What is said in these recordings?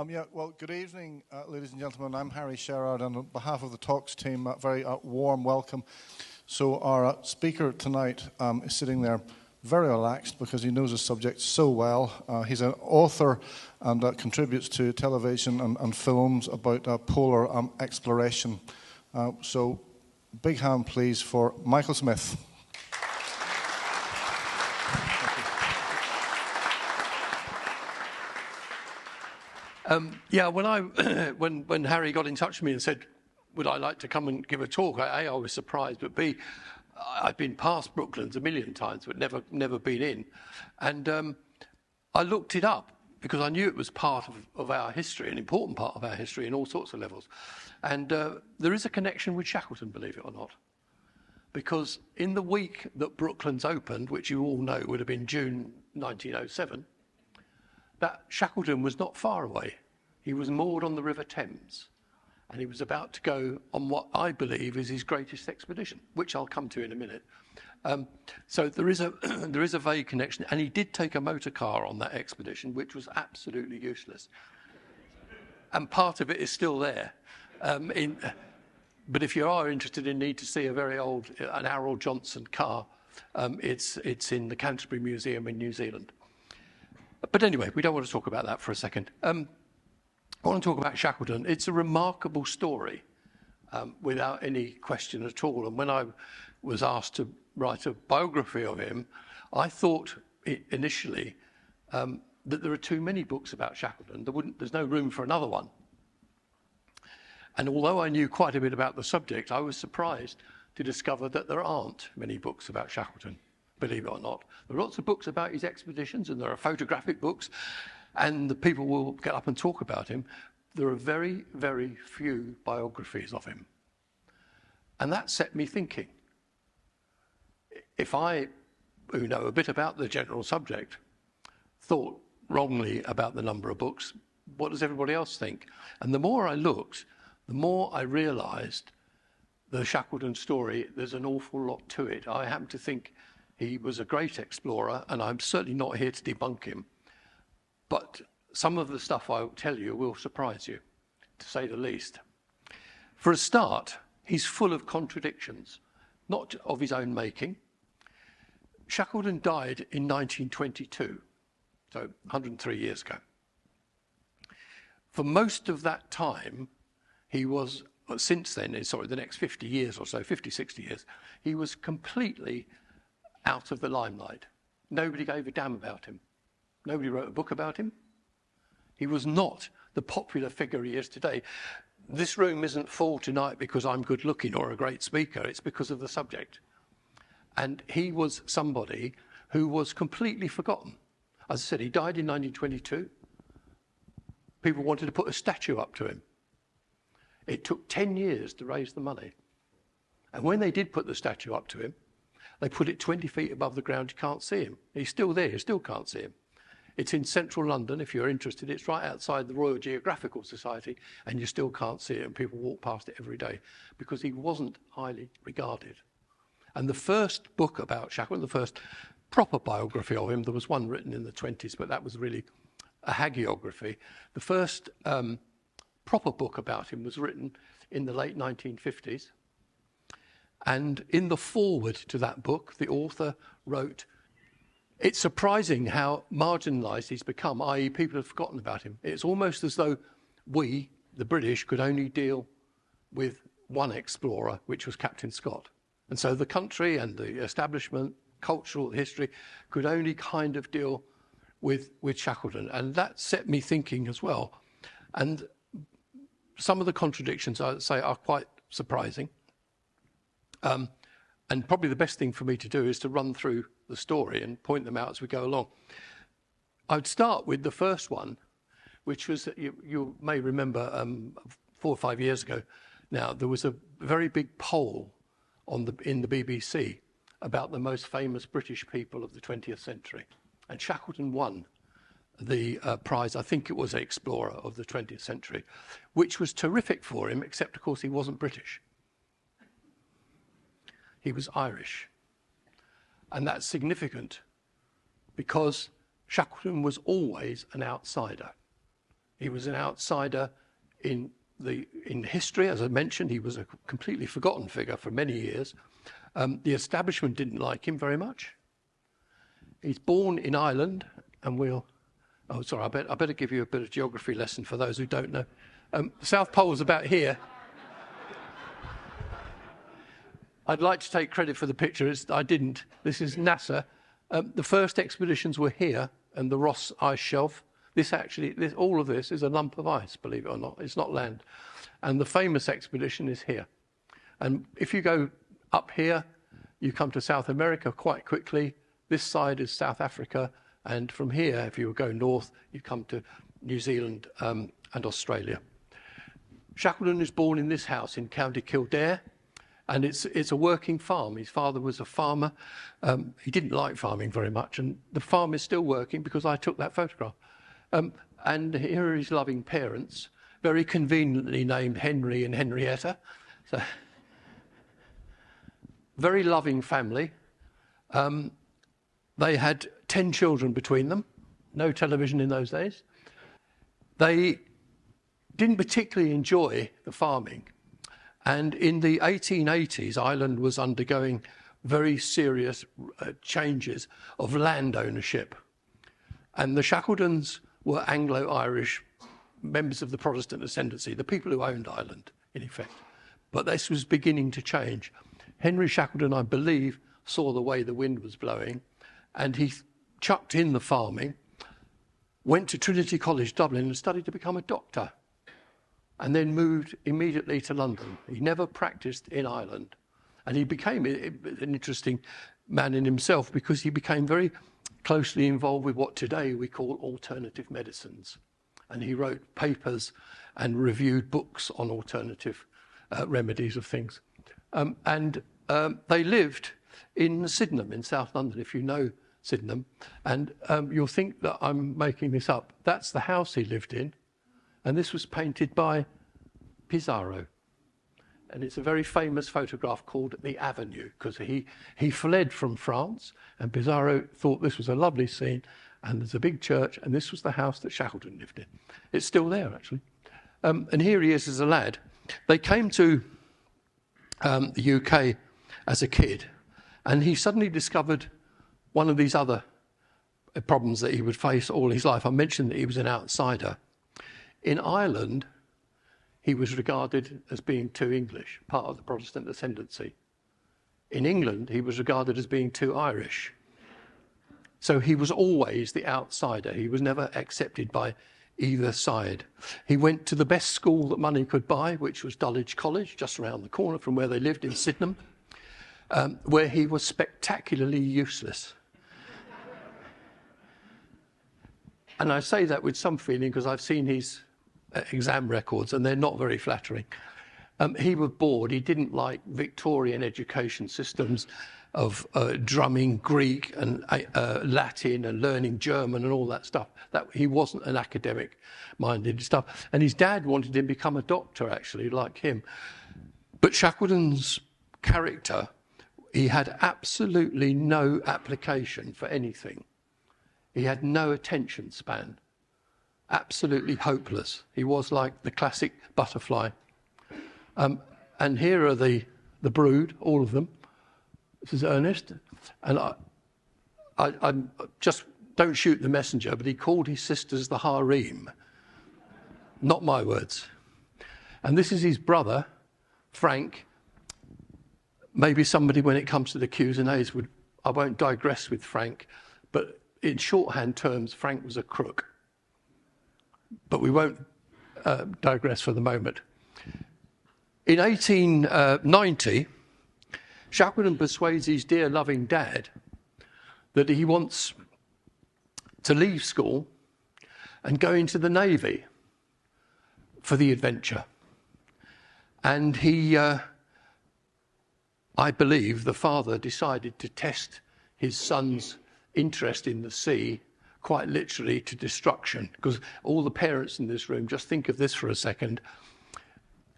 Yeah, well, good evening, ladies and gentlemen. I'm Harry Sherrard, and on behalf of the Talks team, a very warm welcome. So our speaker tonight is sitting there very relaxed because he knows his subject so well. He's an author and contributes to television and films about polar exploration. So big hand, please, for Michael Smith. Yeah, when Harry got in touch with me and said, would I like to come and give a talk, A, I was surprised, but B, I've been past Brooklands a million times, but never been in. And I looked it up because I knew it was part of our history, an important part of our history in all sorts of levels. And there is a connection with Shackleton, believe it or not. Because in the week that Brooklands opened, which you all know would have been June 1907, that Shackleton was not far away. He was moored on the River Thames, and he was about to go on what I believe is his greatest expedition, which I'll come to in a minute. So there is a vague connection, and he did take a motor car on that expedition, which was absolutely useless. And part of it is still there. But if you are interested and need to see a very old, an Arrol Johnson car, it's in the Canterbury Museum in New Zealand. But anyway, we don't want to talk about that for a second. I want to talk about Shackleton. It's a remarkable story without any question at all. And when I was asked to write a biography of him, I thought initially that there are too many books about Shackleton. There's no room for another one. And although I knew quite a bit about the subject, I was surprised to discover that there aren't many books about Shackleton. Believe it or not. There are lots of books about his expeditions, and there are photographic books, and the people will get up and talk about him. There are very, very few biographies of him. And that set me thinking. If I, who know a bit about the general subject, thought wrongly about the number of books, what does everybody else think? And the more I looked, the more I realised the Shackleton story, there's an awful lot to it. I happen to think he was a great explorer, and I'm certainly not here to debunk him. But some of the stuff I'll tell you will surprise you, to say the least. For a start, he's full of contradictions, not of his own making. Shackleton died in 1922, so 103 years ago. For most of that time, he was, since then, sorry, the next 50 years or so, 50, 60 years, he was completely out of the limelight. Nobody gave a damn about him. Nobody wrote a book about him. He was not the popular figure he is today. This room isn't full tonight because I'm good looking or a great speaker. It's because of the subject. And he was somebody who was completely forgotten. As I said, he died in 1922. People wanted to put a statue up to him. It took 10 years to raise the money. And when they did put the statue up to him, they put it 20 feet above the ground. You can't see him. He's still there. You still can't see him. It's in central London, if you're interested. It's right outside the Royal Geographical Society, and you still can't see it, and people walk past it every day because he wasn't highly regarded. And the first book about Shackleton, the first proper biography of him, there was one written in the 20s, but that was really a hagiography. The first proper book about him was written in the late 1950s. And in the foreword to that book, the author wrote, "It's surprising how marginalised he's become, i.e. people have forgotten about him. It's almost as though we, the British, could only deal with one explorer, which was Captain Scott. And so the country and the establishment, cultural history, could only kind of deal with Shackleton." And that set me thinking as well. And some of the contradictions, I would say, are quite surprising. And probably the best thing for me to do is to run through the story and point them out as we go along. I would start with the first one, which was, you may remember 4 or 5 years ago now, there was a very big poll in the BBC about the most famous British people of the 20th century. And Shackleton won the prize, I think it was Explorer of the 20th century, which was terrific for him, except, of course, he wasn't British. He was Irish. And that's significant because Shackleton was always an outsider. He was an outsider in history. As I mentioned, he was a completely forgotten figure for many years. The establishment didn't like him very much. He's born in Ireland, and oh, sorry, I better give you a bit of geography lesson for those who don't know. The South Pole is about here. I'd like to take credit for the picture. I didn't. This is NASA. The first expeditions were here, and the Ross Ice Shelf. All of this is a lump of ice, believe it or not. It's not land. And the famous expedition is here. And if you go up here, you come to South America quite quickly. This side is South Africa. And from here, if you go north, you come to New Zealand and Australia. Shackleton is born in this house in County Kildare. And it's a working farm. His father was a farmer. He didn't like farming very much. And the farm is still working because I took that photograph. And here are his loving parents, very conveniently named Henry and Henrietta. So, very loving family. They had 10 children between them. No television in those days. They didn't particularly enjoy the farming. And in the 1880s, Ireland was undergoing very serious changes of land ownership. And the Shackletons were Anglo-Irish members of the Protestant ascendancy, the people who owned Ireland, in effect. But this was beginning to change. Henry Shackleton, I believe, saw the way the wind was blowing, and he chucked in the farming, went to Trinity College, Dublin, and studied to become a doctor, and then moved immediately to London. He never practiced in Ireland. And he became an interesting man in himself because he became very closely involved with what today we call alternative medicines. And he wrote papers and reviewed books on alternative remedies of things. They lived in Sydenham in South London, if you know Sydenham. And you'll think that I'm making this up. That's the house he lived in. And this was painted by Pissarro. And it's a very famous photograph called The Avenue, because he fled from France, and Pissarro thought this was a lovely scene, and there's a big church, and this was the house that Shackleton lived in. It's still there, actually. And here he is as a lad. They came to the UK as a kid, and he suddenly discovered one of these other problems that he would face all his life. I mentioned that he was an outsider. In Ireland, he was regarded as being too English, part of the Protestant ascendancy. In England, he was regarded as being too Irish. So he was always the outsider. He was never accepted by either side. He went to the best school that money could buy, which was Dulwich College, just around the corner from where they lived in Sydenham, where he was spectacularly useless. And I say that with some feeling because I've seen his exam records, and they're not very flattering. He was bored. He didn't like Victorian education systems of drumming Greek and Latin and learning German and all that stuff. That he wasn't an academic-minded stuff. And his dad wanted him to become a doctor, actually, like him. But Shackleton's character, he had absolutely no application for anything. He had no attention span. Absolutely hopeless. He was like the classic butterfly. And here are the brood, all of them. This is Ernest. And I just don't shoot the messenger, but he called his sisters the harem. Not my words. And this is his brother, Frank. Maybe somebody, when it comes to the Q's and A's, I won't digress with Frank, but in shorthand terms, Frank was a crook. But we won't digress for the moment. In 1890, Shackleton persuades his dear loving dad that he wants to leave school and go into the Navy for the adventure. And he, I believe, the father decided to test his son's interest in the sea quite literally to destruction, because all the parents in this room, just think of this for a second.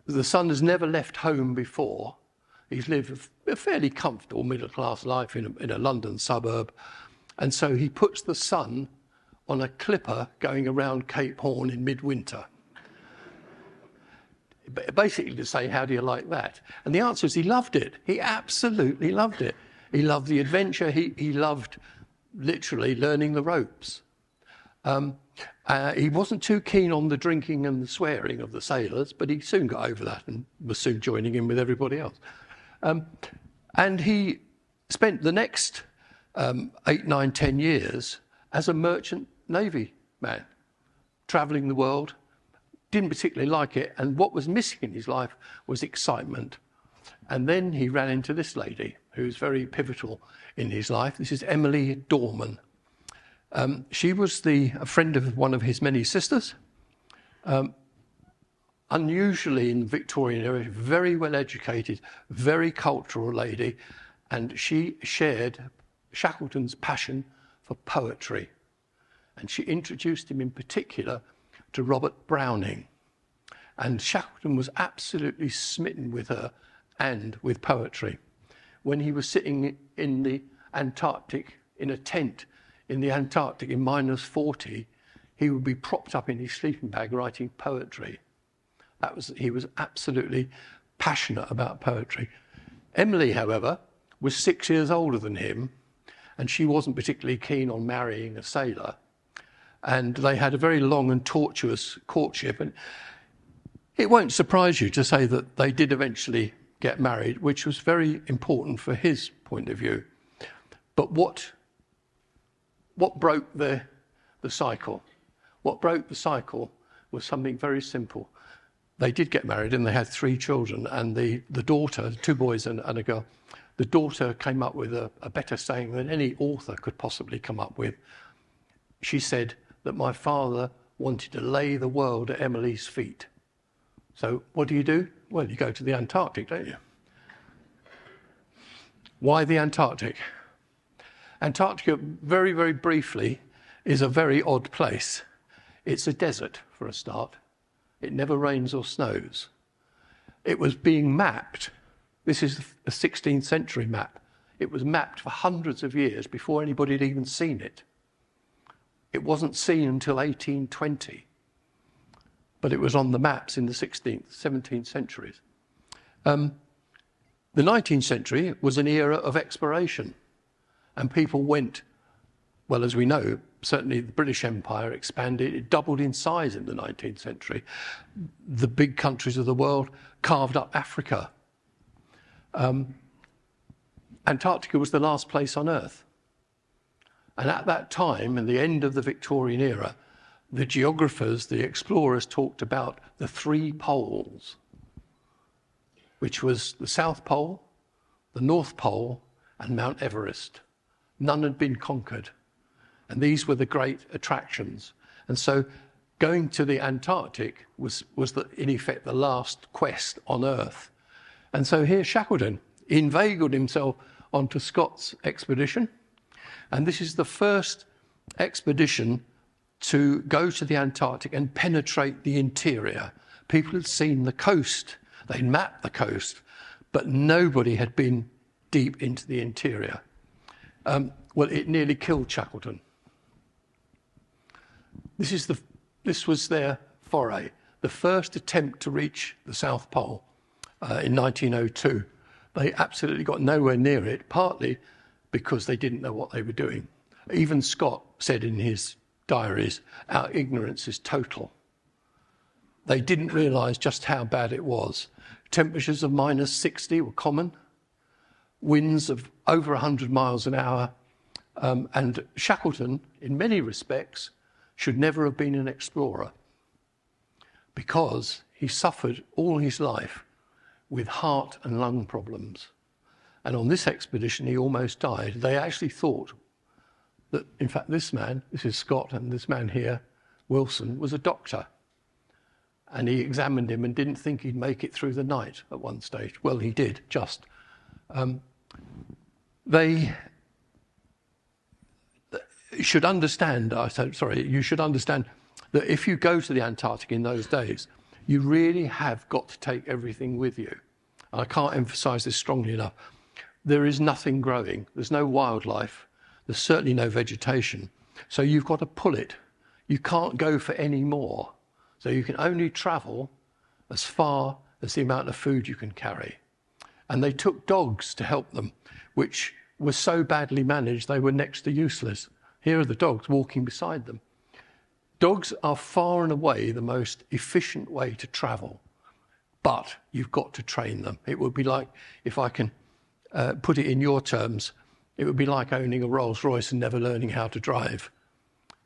The son has never left home before. He's lived a fairly comfortable middle-class life in a London suburb. And so he puts the son on a clipper going around Cape Horn in midwinter? Basically to say, how do you like that? And the answer is he loved it. He absolutely loved it. He loved the adventure. He loved literally learning the ropes. He wasn't too keen on the drinking and the swearing of the sailors, but he soon got over that and was soon joining in with everybody else. And he spent the next 8, 9, 10 years as a merchant navy man, travelling the world. Didn't particularly like it, and what was missing in his life was excitement. And then he ran into this lady who's very pivotal in his life. This is Emily Dorman. She was a friend of one of his many sisters. Unusually in the Victorian era, very well educated, very cultural lady, and she shared Shackleton's passion for poetry. And she introduced him in particular to Robert Browning. And Shackleton was absolutely smitten with her and with poetry. When he was sitting in the Antarctic, in a tent in the Antarctic in -40, he would be propped up in his sleeping bag writing poetry. He was absolutely passionate about poetry. Emily, however, was 6 years older than him, and she wasn't particularly keen on marrying a sailor. And they had a very long and tortuous courtship. And it won't surprise you to say that they did eventually get married, which was very important for his point of view. But what broke the cycle? What broke the cycle was something very simple. They did get married and they had 3 children, and the daughter, 2 boys and a girl, the daughter came up with a better saying than any author could possibly come up with. She said that my father wanted to lay the world at Emily's feet. So what do? Well, you go to the Antarctic, don't you? Why the Antarctic? Antarctica, very, very briefly, is a very odd place. It's a desert, for a start. It never rains or snows. It was being mapped. This is a 16th century map. It was mapped for hundreds of years before anybody had even seen it. It wasn't seen until 1820, but it was on the maps in the 16th, 17th centuries. The 19th century was an era of exploration, and people went, well, as we know, certainly the British Empire expanded. It doubled in size in the 19th century. The big countries of the world carved up Africa. Antarctica was the last place on Earth. And at that time, in the end of the Victorian era, the geographers, the explorers talked about the 3 poles, which was the South Pole, the North Pole, and Mount Everest. None had been conquered. And these were the great attractions. And so going to the Antarctic was in effect the last quest on Earth. And so here Shackleton inveigled himself onto Scott's expedition. And this is the first expedition to go to the Antarctic and penetrate the interior. People had seen the coast, they'd mapped the coast, but nobody had been deep into the interior. Well, it nearly killed Shackleton. This was their foray, the first attempt to reach the South Pole in 1902. They absolutely got nowhere near it, partly because they didn't know what they were doing. Even Scott said in his diaries, our ignorance is total. They didn't realise just how bad it was. Temperatures of -60 were common, winds of over 100 miles an hour, and Shackleton, in many respects, should never have been an explorer because he suffered all his life with heart and lung problems. And on this expedition, he almost died. They actually thought that, in fact, this is Scott, and this man here, Wilson, was a doctor. And he examined him and didn't think he'd make it through the night at one stage. Well, he did, just. They should understand, you should understand that if you go to the Antarctic in those days, you really have got to take everything with you. I can't emphasise this strongly enough. There is nothing growing. There's no wildlife. There's certainly no vegetation. So you've got to pull it. You can't go for any more. So you can only travel as far as the amount of food you can carry. And they took dogs to help them, which were so badly managed they were next to useless. Here are the dogs walking beside them. Dogs are far and away the most efficient way to travel, but you've got to train them. It would be like, if I can put it in your terms, it would be like owning a Rolls Royce and never learning how to drive.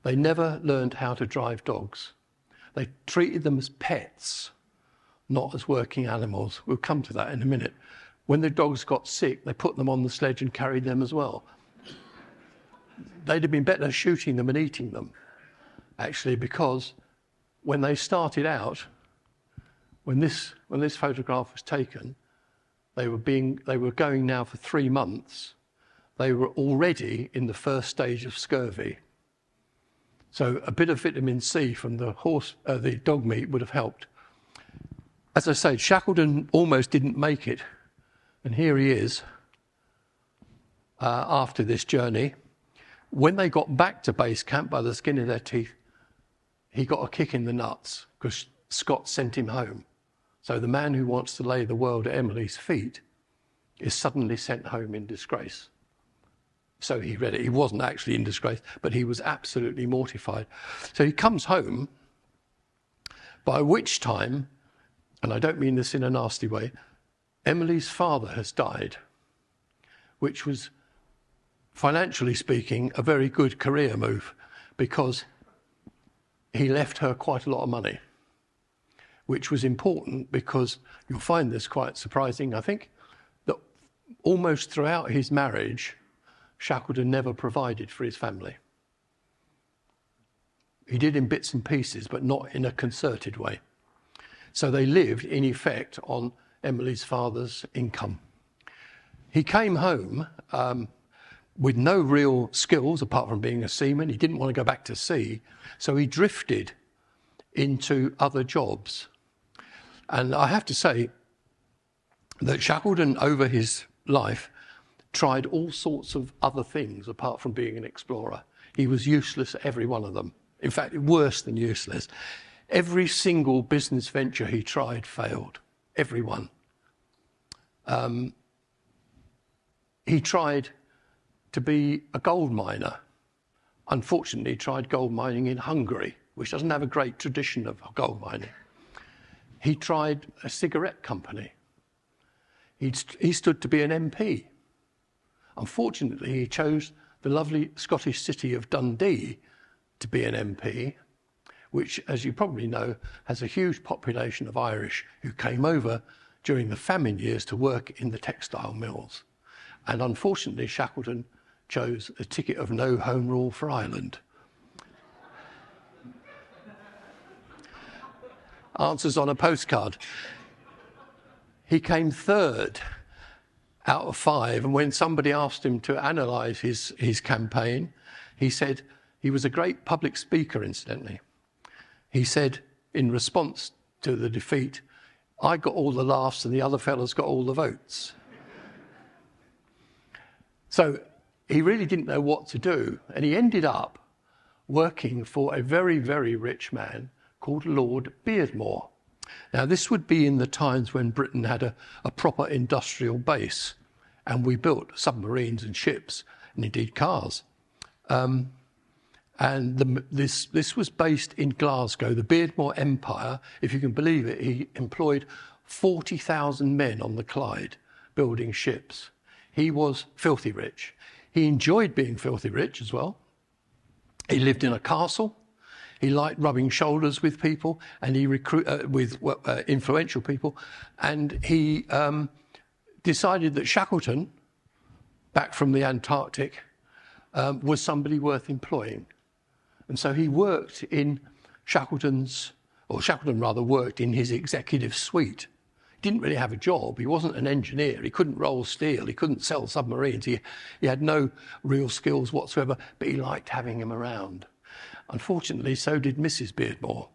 They never learned how to drive dogs. They treated them as pets, not as working animals. We'll come to that in a minute. When the dogs got sick, they put them on the sledge and carried them as well. They'd have been better shooting them and eating them, actually, because when they started out, when this photograph was taken, they were going now for 3 months. They were already in the first stage of scurvy. So a bit of vitamin C from the dog meat would have helped. As I said, Shackleton almost didn't make it. And here he is after this journey. When they got back to base camp by the skin of their teeth, he got a kick in the nuts because Scott sent him home. So the man who wants to lay the world at Emily's feet is suddenly sent home in disgrace. So he read it. He wasn't actually in disgrace, but he was absolutely mortified. So he comes home, by which time, and I don't mean this in a nasty way, Emily's father has died, which was, financially speaking, a very good career move because he left her quite a lot of money, which was important because you'll find this quite surprising, I think, that almost throughout his marriage, Shackleton never provided for his family. He did in bits and pieces, but not in a concerted way. So they lived, in effect, on Emily's father's income. He came home with no real skills apart from being a seaman. He didn't want to go back to sea, so he drifted into other jobs. And I have to say that Shackleton, over his life, tried all sorts of other things apart from being an explorer. He was useless at every one of them. In fact, worse than useless. Every single business venture he tried failed. Every one. He tried to be a gold miner. Unfortunately, he tried gold mining in Hungary, which doesn't have a great tradition of gold mining. He tried a cigarette company. He stood to be an MP. Unfortunately, he chose the lovely Scottish city of Dundee to be an MP, which, as you probably know, has a huge population of Irish who came over during the famine years to work in the textile mills. And unfortunately, Shackleton chose a ticket of no home rule for Ireland. Answers on a postcard. He came third out of 5, and when somebody asked him to analyse his campaign, he said, he was a great public speaker, incidentally. He said, in response to the defeat, I got all the laughs and the other fellas got all the votes. So he really didn't know what to do, and he ended up working for a very, very rich man called Lord Beardmore. Now, this would be in the times when Britain had a proper industrial base, and we built submarines and ships, and indeed cars. This was based in Glasgow. The Beardmore Empire, if you can believe it, he employed 40,000 men on the Clyde building ships. He was filthy rich. He enjoyed being filthy rich as well. He lived in a castle. He liked rubbing shoulders with people, and he with influential people. And he decided that Shackleton, back from the Antarctic, was somebody worth employing. And so he worked in Shackleton worked in his executive suite. He didn't really have a job. He wasn't an engineer. He couldn't roll steel. He couldn't sell submarines. He had no real skills whatsoever, but he liked having him around. Unfortunately, so did Mrs. Beardmore.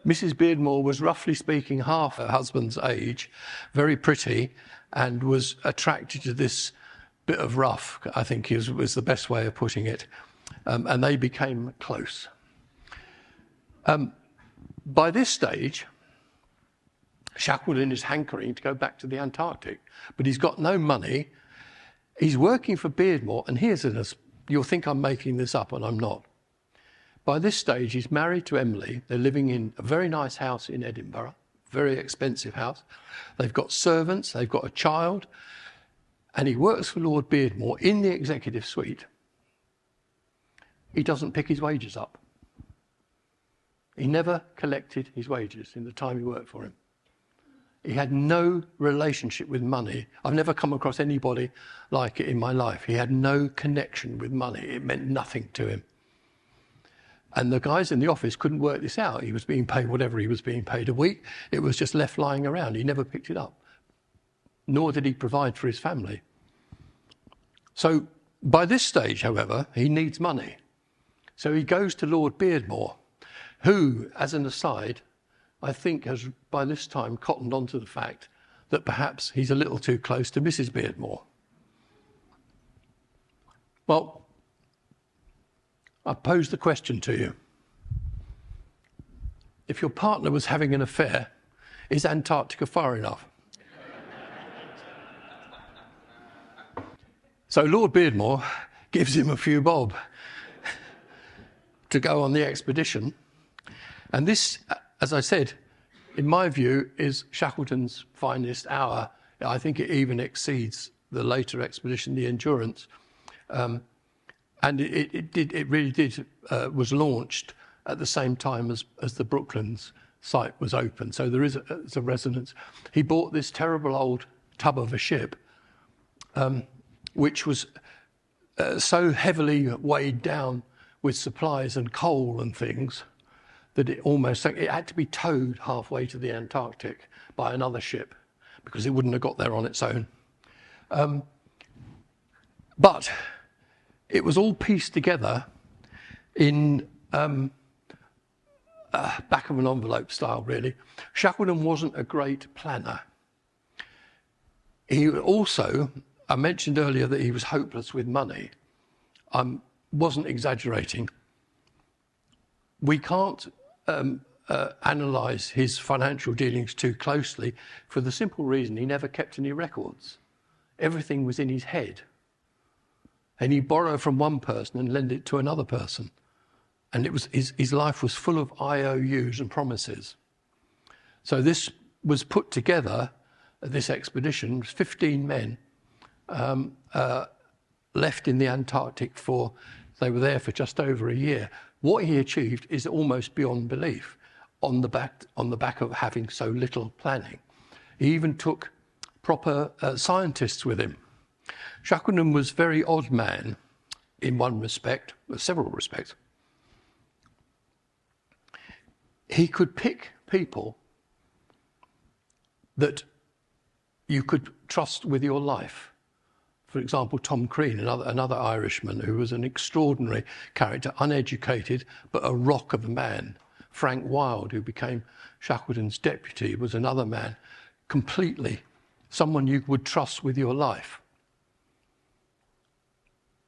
Mrs. Beardmore was, roughly speaking, half her husband's age, very pretty, and was attracted to this bit of rough, I think was the best way of putting it. And they became close. By this stage, Shackleton is hankering to go back to the Antarctic, but he's got no money. He's working for Beardmore, and you'll think I'm making this up, and I'm not. By this stage, he's married to Emily. They're living in a very nice house in Edinburgh, very expensive house. They've got servants, they've got a child, and he works for Lord Beardmore in the executive suite. He doesn't pick his wages up. He never collected his wages in the time he worked for him. He had no relationship with money. I've never come across anybody like it in my life. He had no connection with money. It meant nothing to him. And the guys in the office couldn't work this out. He was being paid whatever he was being paid a week. It was just left lying around. He never picked it up. Nor did he provide for his family. So by this stage, however, he needs money. So he goes to Lord Beardmore, who, as an aside, I think has by this time cottoned onto the fact that perhaps he's a little too close to Mrs. Beardmore. Well, I pose the question to you. If your partner was having an affair, is Antarctica far enough? So Lord Beardmore gives him a few bob to go on the expedition. And this, as I said, in my view, is Shackleton's finest hour. I think it even exceeds the later expedition, the Endurance. And it really was launched at the same time as the Brooklands site was open. So there is a resonance. He bought this terrible old tub of a ship, which was so heavily weighed down with supplies and coal and things that it had to be towed halfway to the Antarctic by another ship because it wouldn't have got there on its own. But it was all pieced together in back of an envelope style, really. Shackleton wasn't a great planner. He also, I mentioned earlier that he was hopeless with money. I wasn't exaggerating. We can't analyse his financial dealings too closely for the simple reason he never kept any records. Everything was in his head. And he'd borrow from one person and lend it to another person. And it was his life was full of IOUs and promises. So this was put together, this expedition, was 15 men left in the Antarctic they were there for just over a year. What he achieved is almost beyond belief on the back of having so little planning. He even took proper scientists with him. Shackleton was a very odd man in one respect, several respects. He could pick people that you could trust with your life. For example, Tom Crean, another Irishman who was an extraordinary character, uneducated, but a rock of a man. Frank Wilde, who became Shackleton's deputy, was another man, completely someone you would trust with your life.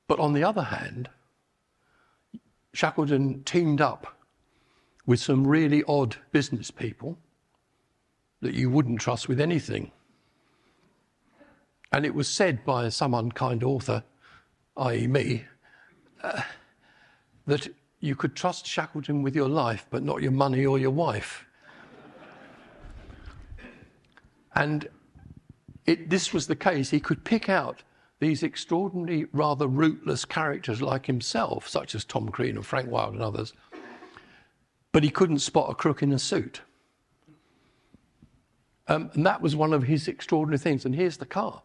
But on the other hand, Shackleton teamed up with some really odd business people that you wouldn't trust with anything. And it was said by some unkind author, i.e. me, that you could trust Shackleton with your life, but not your money or your wife. And this was the case. He could pick out these extraordinary, rather rootless characters like himself, such as Tom Crean and Frank Wilde and others, but he couldn't spot a crook in a suit. And that was one of his extraordinary things. And here's the car.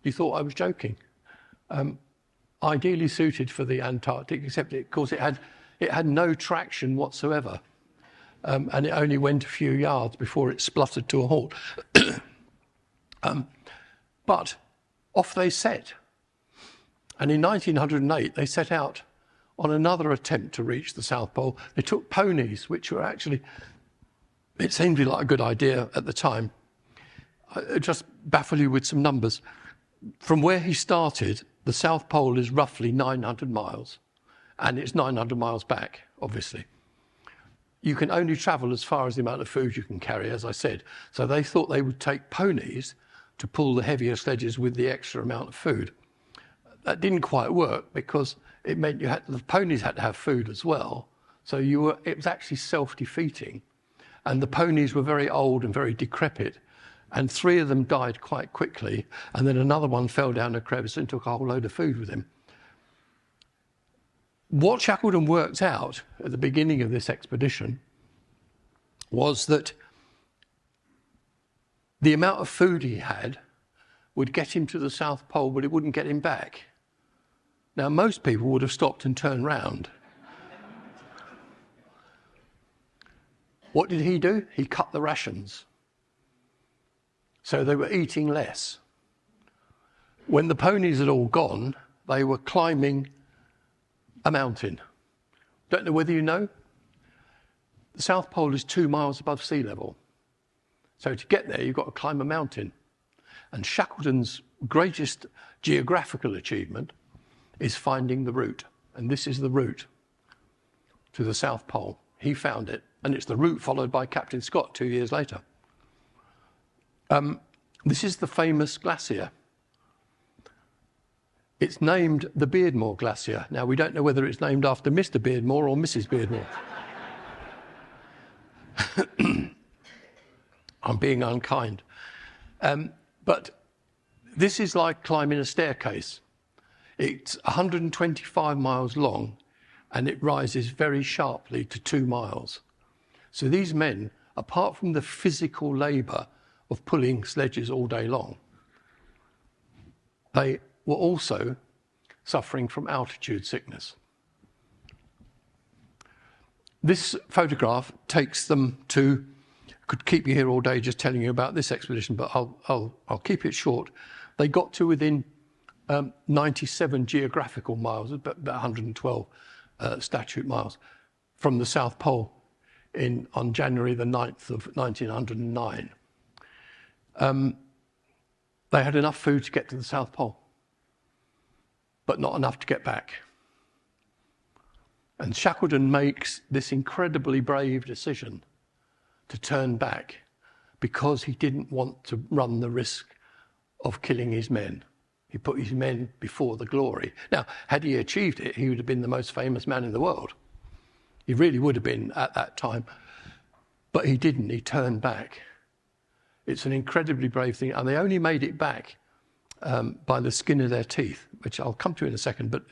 You thought I was joking. Ideally suited for the Antarctic, except of course it had no traction whatsoever. And it only went a few yards before it spluttered to a halt. But off they set. And in 1908, they set out on another attempt to reach the South Pole. They took ponies, which were actually it seemed like a good idea at the time. I'll just baffle you with some numbers. From where he started, the South Pole is roughly 900 miles, and it's 900 miles back, obviously. You can only travel as far as the amount of food you can carry, as I said. So they thought they would take ponies to pull the heavier sledges with the extra amount of food. That didn't quite work because it meant the ponies had to have food as well. So it was actually self-defeating. And the ponies were very old and very decrepit. And 3 of them died quite quickly. And then another one fell down a crevice and took a whole load of food with him. What Shackleton worked out at the beginning of this expedition was that the amount of food he had would get him to the South Pole, but it wouldn't get him back. Now, most people would have stopped and turned round. What did he do? He cut the rations. So they were eating less. When the ponies had all gone, they were climbing a mountain. Don't know whether you know. The South Pole is 2 miles above sea level. So to get there, you've got to climb a mountain. And Shackleton's greatest geographical achievement is finding the route. And this is the route to the South Pole. He found it. And it's the route followed by Captain Scott 2 years later. This is the famous glacier. It's named the Beardmore Glacier. Now, we don't know whether it's named after Mr. Beardmore or Mrs. Beardmore. I'm being unkind. But this is like climbing a staircase. It's 125 miles long, and it rises very sharply to 2 miles. So these men, apart from the physical labour of pulling sledges all day long, they were also suffering from altitude sickness. This photograph takes them to, could keep you here all day just telling you about this expedition, but I'll keep it short. They got to within 97 geographical miles, about 112 statute miles, from the South Pole on January the 9th of 1909. They had enough food to get to the South Pole, but not enough to get back. And Shackleton makes this incredibly brave decision to turn back because he didn't want to run the risk of killing his men. He put his men before the glory. Now, had he achieved it, he would have been the most famous man in the world. He really would have been at that time. But he didn't. He turned back. It's an incredibly brave thing. And they only made it back by the skin of their teeth, which I'll come to in a second. But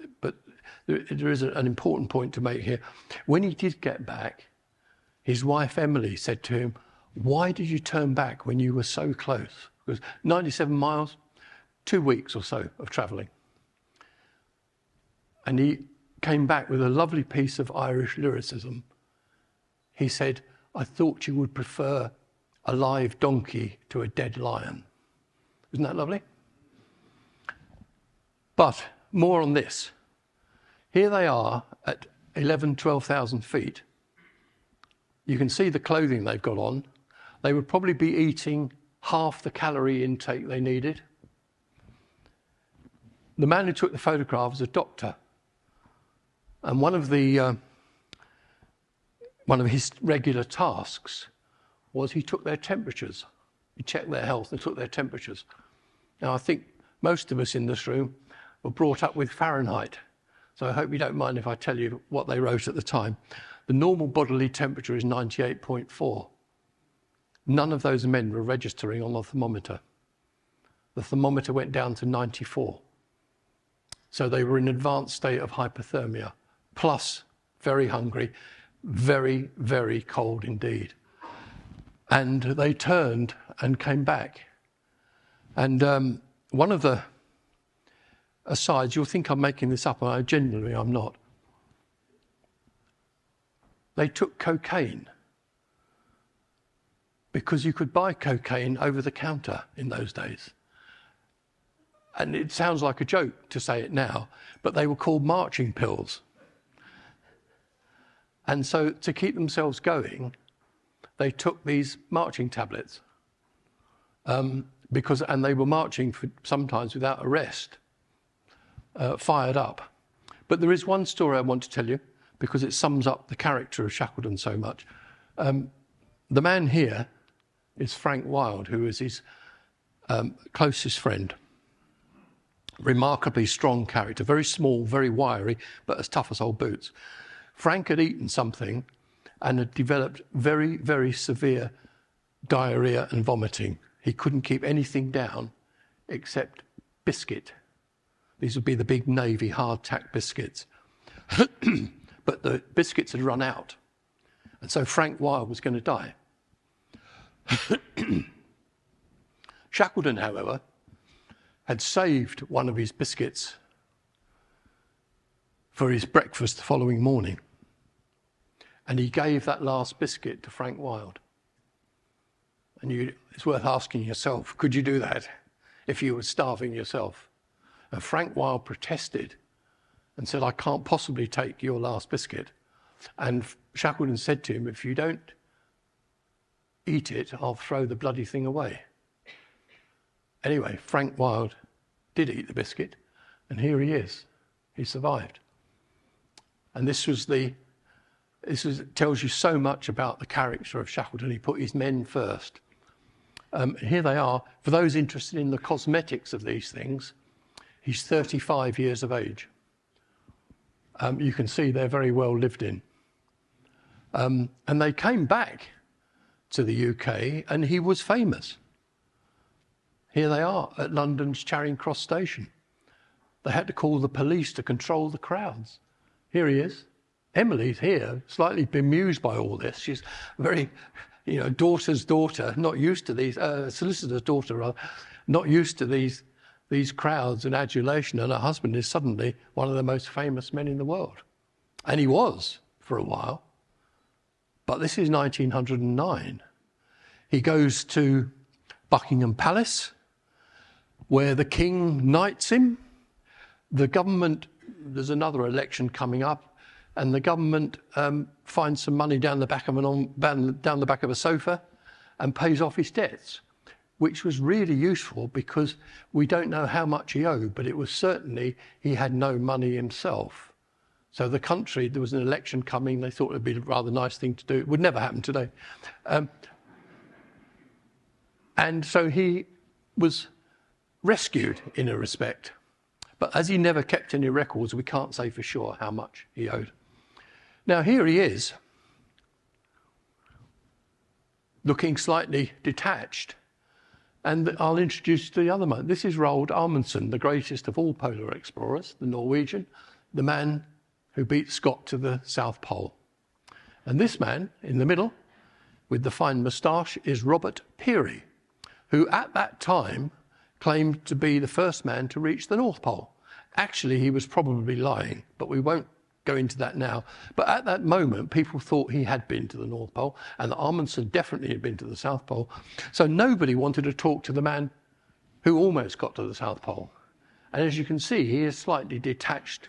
there is an important point to make here. When he did get back, his wife Emily said to him, "Why did you turn back when you were so close?" Because 97 miles, 2 weeks or so of travelling. And he came back with a lovely piece of Irish lyricism. He said, "I thought you would prefer a live donkey to a dead lion." Isn't that lovely? But more on this. Here they are at 11,000, 12,000 feet. You can see the clothing they've got on. They would probably be eating half the calorie intake they needed. The man who took the photograph was a doctor. And one of his regular tasks was he took their temperatures. He checked their health and took their temperatures. Now, I think most of us in this room were brought up with Fahrenheit. So I hope you don't mind if I tell you what they wrote at the time. The normal bodily temperature is 98.4. None of those men were registering on the thermometer. The thermometer went down to 94. So they were in an advanced state of hypothermia, plus very hungry, very, very cold indeed. And they turned and came back. And one of the asides, you'll think I'm making this up, and genuinely I'm not. They took cocaine because you could buy cocaine over the counter in those days. And it sounds like a joke to say it now, but they were called marching pills. And so to keep themselves going, they took these marching tablets and they were marching for sometimes without a rest, fired up. But there is one story I want to tell you because it sums up the character of Shackleton so much. The man here is Frank Wilde, who is his closest friend. Remarkably strong character, very small, very wiry, but as tough as old boots. Frank had eaten something and had developed very, very severe diarrhea and vomiting. He couldn't keep anything down except biscuit. These would be the big Navy hardtack biscuits. But the biscuits had run out. And so Frank Wilde was going to die. Shackleton, however, had saved one of his biscuits for his breakfast the following morning. And he gave that last biscuit to Frank Wilde. And it's worth asking yourself, could you do that if you were starving yourself? And Frank Wilde protested and said, I can't possibly take your last biscuit. And Shackleton said to him, if you don't eat it, I'll throw the bloody thing away. Anyway, Frank Wilde did eat the biscuit, and here he is. He survived. And this tells you so much about the character of Shackleton. He put his men first. Here they are. For those interested in the cosmetics of these things, he's 35 years of age. You can see they're very well lived in. And they came back to the UK, and he was famous. Here they are at London's Charing Cross station. They had to call the police to control the crowds. Here he is. Emily's here, slightly bemused by all this. She's very, daughter's daughter, not used to these, solicitor's daughter rather, not used to these crowds and adulation, and her husband is suddenly one of the most famous men in the world. And he was for a while. But this is 1909. He goes to Buckingham Palace, where the king knights him. The government, there's another election coming up, and the government finds some money down the back of a sofa and pays off his debts, which was really useful because we don't know how much he owed, but it was certainly he had no money himself. So the country, there was an election coming, they thought it would be a rather nice thing to do. It would never happen today. And so he was rescued in a respect. But as he never kept any records, we can't say for sure how much he owed. Now here he is, looking slightly detached. And I'll introduce you to the other man. This is Roald Amundsen, the greatest of all polar explorers, the Norwegian, the man who beat Scott to the South Pole. And this man in the middle, with the fine moustache, is Robert Peary, who at that time claimed to be the first man to reach the North Pole. Actually, he was probably lying, but we won't go into that now. But at that moment, people thought he had been to the North Pole, and that Amundsen definitely had been to the South Pole. So nobody wanted to talk to the man who almost got to the South Pole. And as you can see, he is a slightly detached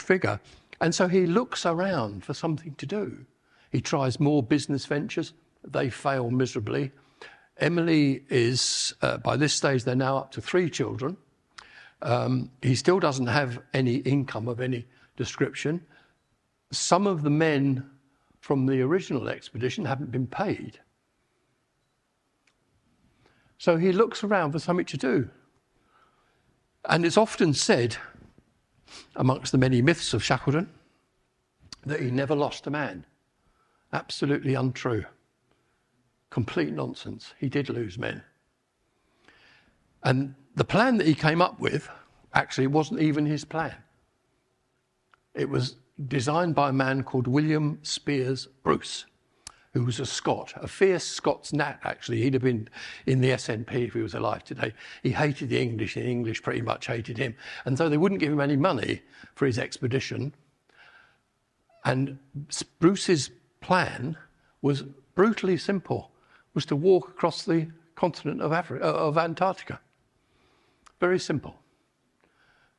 figure. And so he looks around for something to do. He tries more business ventures. They fail miserably. Emily is, by this stage, they're now up to 3 children. He still doesn't have any income of any description. Some of the men from the original expedition haven't been paid. So he looks around for something to do. And it's often said, amongst the many myths of Shackleton, that he never lost a man. Absolutely untrue. Complete nonsense. He did lose men. And the plan that he came up with actually wasn't even his plan. It was designed by a man called William Spears Bruce, who was a Scot, a fierce Scots nat, actually. He'd have been in the SNP if he was alive today. He hated the English, and the English pretty much hated him. And so they wouldn't give him any money for his expedition. And Bruce's plan was brutally simple, was to walk across the continent of Antarctica. Very simple.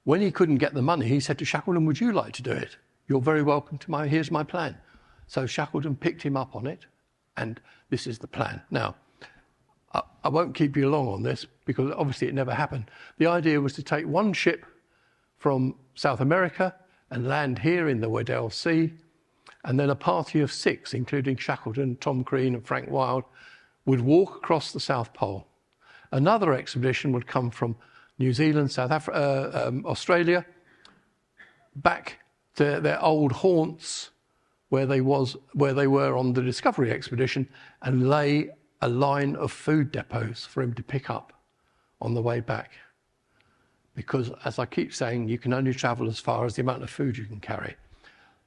When he couldn't get the money, he said to Shackleton, would you like to do it? You're very welcome to here's my plan. So Shackleton picked him up on it, And this is the plan. Now, I won't keep you long on this because obviously it never happened. The idea was to take one ship from South America and land here in the Weddell Sea, and then a party of 6, including Shackleton, Tom Crean and Frank Wild, would walk across the South Pole. Another expedition would come from New Zealand, Australia, back to their old haunts where they were on the Discovery expedition, and lay a line of food depots for him to pick up on the way back. Because, as I keep saying, you can only travel as far as the amount of food you can carry.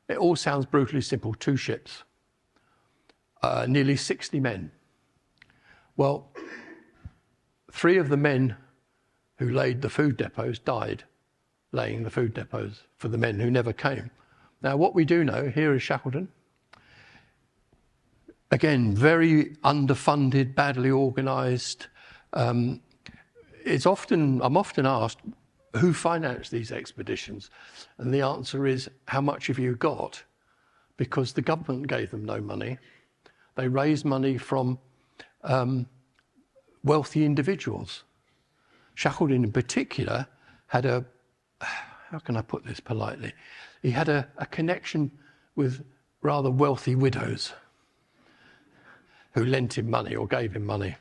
It all sounds brutally simple. 2 ships, nearly 60 men. Well, 3 of the men who laid the food depots died laying the food depots for the men who never came. Now, what we do know, here is Shackleton. Again, very underfunded, badly organised. I'm often asked, who financed these expeditions? And the answer is, how much have you got? Because the government gave them no money. They raised money from wealthy individuals. Shackleton in particular had how can I put this politely? He had a connection with rather wealthy widows who lent him money or gave him money.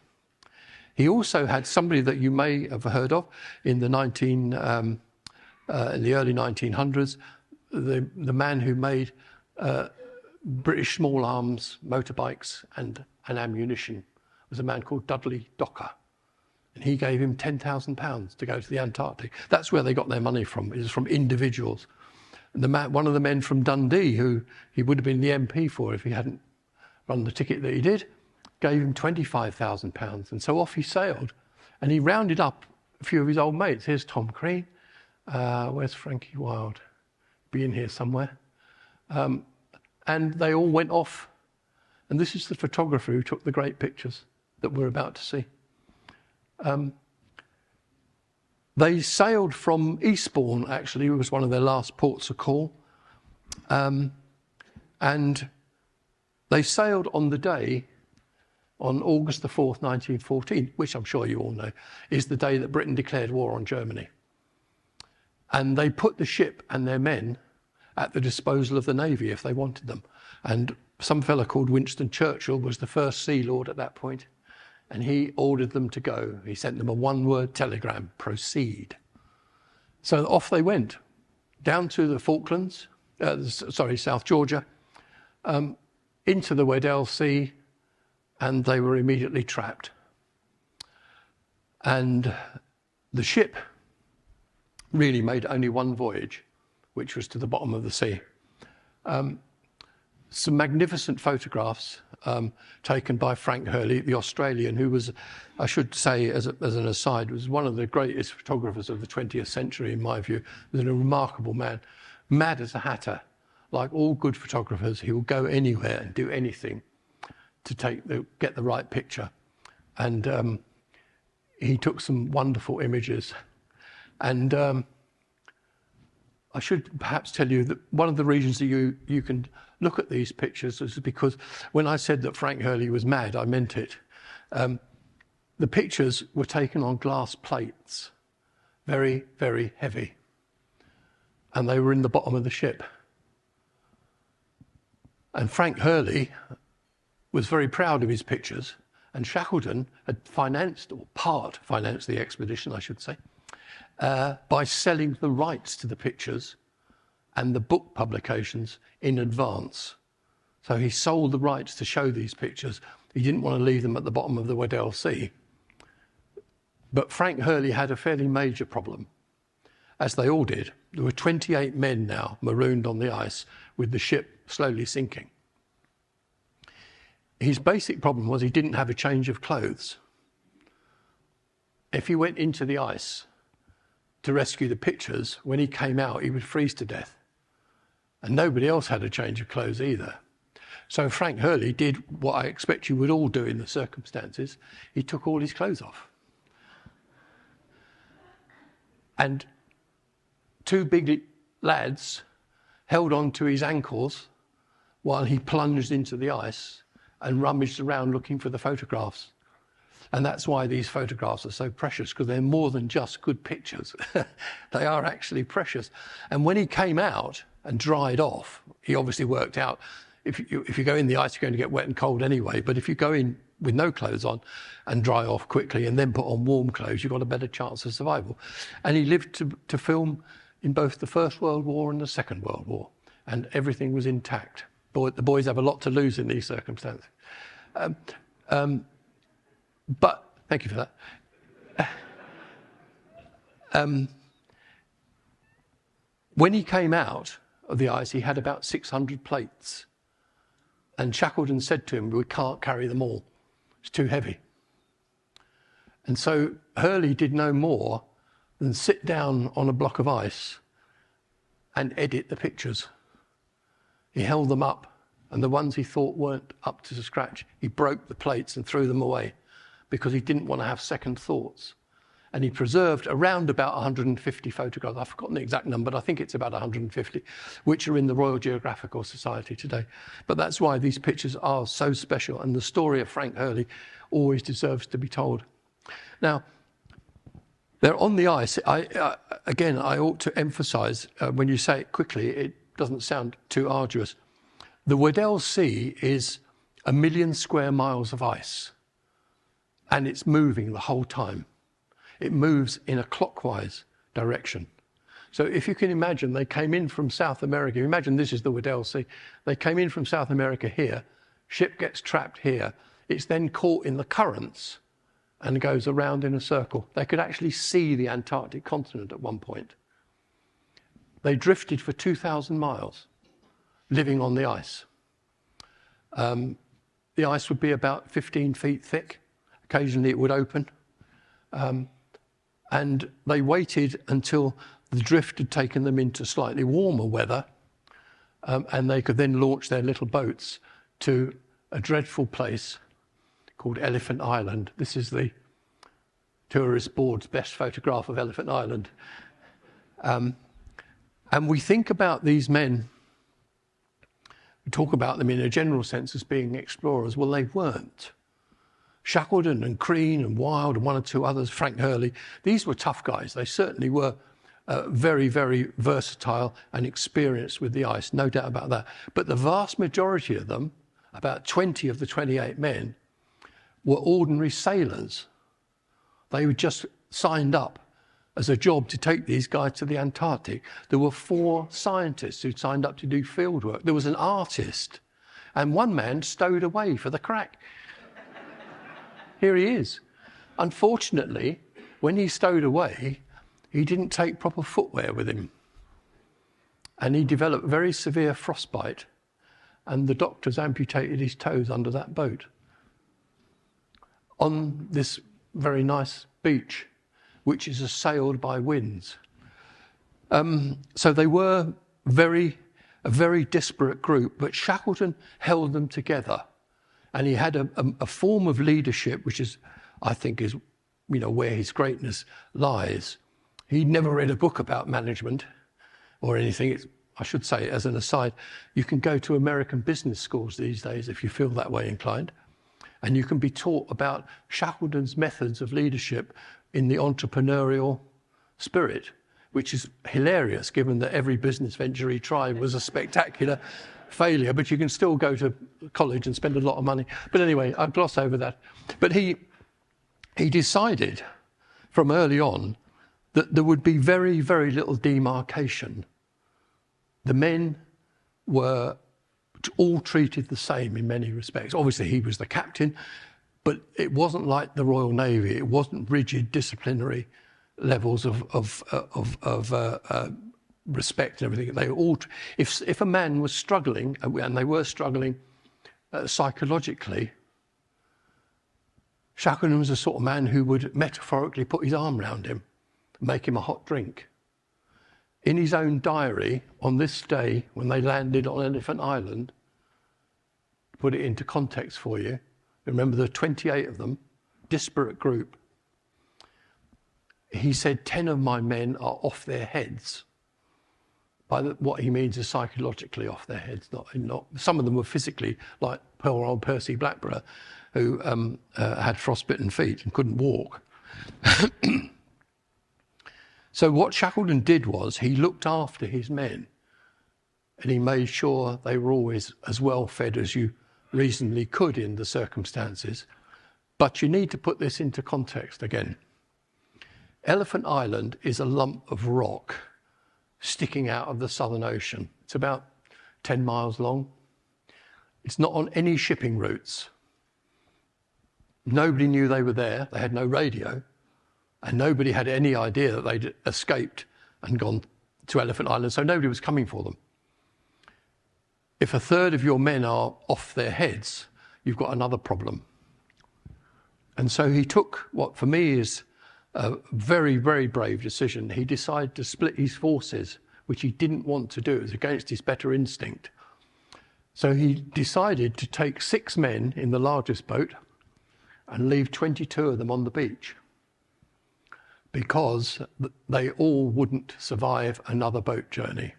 He also had somebody that you may have heard of in the early 1900s, the man who made British small arms, motorbikes and ammunition was a man called Dudley Docker. And he gave him £10,000 to go to the Antarctic. That's where they got their money from. It was from individuals. And one of the men from Dundee, who he would have been the MP for if he hadn't run the ticket that he did, gave him £25,000. And so off he sailed. And he rounded up a few of his old mates. Here's Tom Crean. Where's Frankie Wild? Be in here somewhere. And they all went off. And this is the photographer who took the great pictures that we're about to see. They sailed from Eastbourne, actually, was one of their last ports of call. And they sailed on the day, on August the 4th, 1914, which I'm sure you all know, is the day that Britain declared war on Germany. And they put the ship and their men at the disposal of the Navy if they wanted them. And some fellow called Winston Churchill was the first Sea Lord at that point. And he ordered them to go. He sent them a 1-word telegram, proceed. So off they went, down to the Falklands, South Georgia, into the Weddell Sea, and they were immediately trapped. And the ship really made only one voyage, which was to the bottom of the sea. Some magnificent photographs taken by Frank Hurley, the Australian, who was, I should say, as an aside, was one of the greatest photographers of the 20th century, in my view. He was a remarkable man, mad as a hatter. Like all good photographers, he will go anywhere and do anything to get the right picture. And he took some wonderful images. And I should perhaps tell you that one of the reasons that you can look at these pictures is because when I said that Frank Hurley was mad, I meant it. The pictures were taken on glass plates, very, very heavy. And they were in the bottom of the ship. And Frank Hurley was very proud of his pictures, and Shackleton had financed the expedition, I should say, by selling the rights to the pictures and the book publications in advance. So he sold the rights to show these pictures. He didn't want to leave them at the bottom of the Weddell Sea. But Frank Hurley had a fairly major problem, as they all did. There were 28 men now marooned on the ice with the ship slowly sinking. His basic problem was he didn't have a change of clothes. If he went into the ice to rescue the pictures, when he came out, he would freeze to death. And nobody else had a change of clothes either. So Frank Hurley did what I expect you would all do in the circumstances. He took all his clothes off. And 2 big lads held on to his ankles while he plunged into the ice and rummaged around looking for the photographs. And that's why these photographs are so precious, because they're more than just good pictures. They are actually precious. And when he came out and dried off, he obviously worked out, if you go in the ice, you're going to get wet and cold anyway. But if you go in with no clothes on and dry off quickly and then put on warm clothes, you've got a better chance of survival. And he lived to film in both the First World War and the Second World War. And everything was intact. The boys have a lot to lose in these circumstances. But, thank you for that. When he came out of the ice, he had about 600 plates. And Shackleton said to him, we can't carry them all. It's too heavy. And so Hurley did no more than sit down on a block of ice and edit the pictures. He held them up, and the ones he thought weren't up to scratch, he broke the plates and threw them away because he didn't want to have second thoughts. And he preserved around about 150 photographs. I've forgotten the exact number, but I think it's about 150, which are in the Royal Geographical Society today. But that's why these pictures are so special, and the story of Frank Hurley always deserves to be told. Now, they're on the ice. Again, I ought to emphasise, when you say it quickly, it doesn't sound too arduous. The Weddell Sea is 1 million square miles of ice, and it's moving the whole time. It moves in a clockwise direction. So if you can imagine, they came in from South America. Imagine this is the Weddell Sea. They came in from South America here. Ship gets trapped here. It's then caught in the currents and goes around in a circle. They could actually see the Antarctic continent at one point. They drifted for 2,000 miles, living on the ice. The ice would be about 15 feet thick. Occasionally it would open. And they waited until the drift had taken them into slightly warmer weather, and they could then launch their little boats to a dreadful place called Elephant Island. This is the tourist board's best photograph of Elephant Island. And we think about these men, we talk about them in a general sense as being explorers. Well, they weren't. Shackleton and Crean and Wild and one or two others, Frank Hurley, these were tough guys. They certainly were very, very versatile and experienced with the ice, no doubt about that. But the vast majority of them, about 20 of the 28 men, were ordinary sailors. They were just signed up as a job to take these guys to the Antarctic. There were 4 scientists who signed up to do field work. There was an artist, and one man stowed away for the crack. Here he is. Unfortunately, when he stowed away, he didn't take proper footwear with him. And he developed very severe frostbite, and the doctors amputated his toes under that boat on this very nice beach, which is assailed by winds. So they were a very disparate group, but Shackleton held them together. And he had a form of leadership, which is, I think, is, where his greatness lies. He'd never read a book about management or anything. I should say, as an aside, you can go to American business schools these days if you feel that way inclined, and you can be taught about Shackleton's methods of leadership in the entrepreneurial spirit, which is hilarious given that every business venture he tried was a spectacular failure, but you can still go to college and spend a lot of money. But anyway, I'll gloss over that. But he decided from early on that there would be very, very little demarcation. The men were all treated the same in many respects. Obviously, he was the captain, but it wasn't like the Royal Navy. It wasn't rigid disciplinary levels of respect and everything. They were all. If a man was struggling, and they were struggling psychologically, Shackleton was the sort of man who would metaphorically put his arm around him, make him a hot drink. In his own diary, on this day when they landed on Elephant Island, to put it into context for you, remember there were 28 of them, disparate group. He said, 10 of my men are off their heads. what he means is psychologically off their heads. Not some of them were physically, like poor old Percy Blackburn, who had frostbitten feet and couldn't walk. So what Shackleton did was he looked after his men, and he made sure they were always as well fed as you reasonably could in the circumstances. But you need to put this into context again. Elephant Island is a lump of rock sticking out of the Southern Ocean. It's about 10 miles long. It's not on any shipping routes. Nobody knew they were there. They had no radio. And nobody had any idea that they'd escaped and gone to Elephant Island, so nobody was coming for them. If a third of your men are off their heads, you've got another problem. And so he took what for me is a very, very brave decision. He decided to split his forces, which he didn't want to do. It was against his better instinct. So he decided to take 6 men in the largest boat and leave 22 of them on the beach, because they all wouldn't survive another boat journey.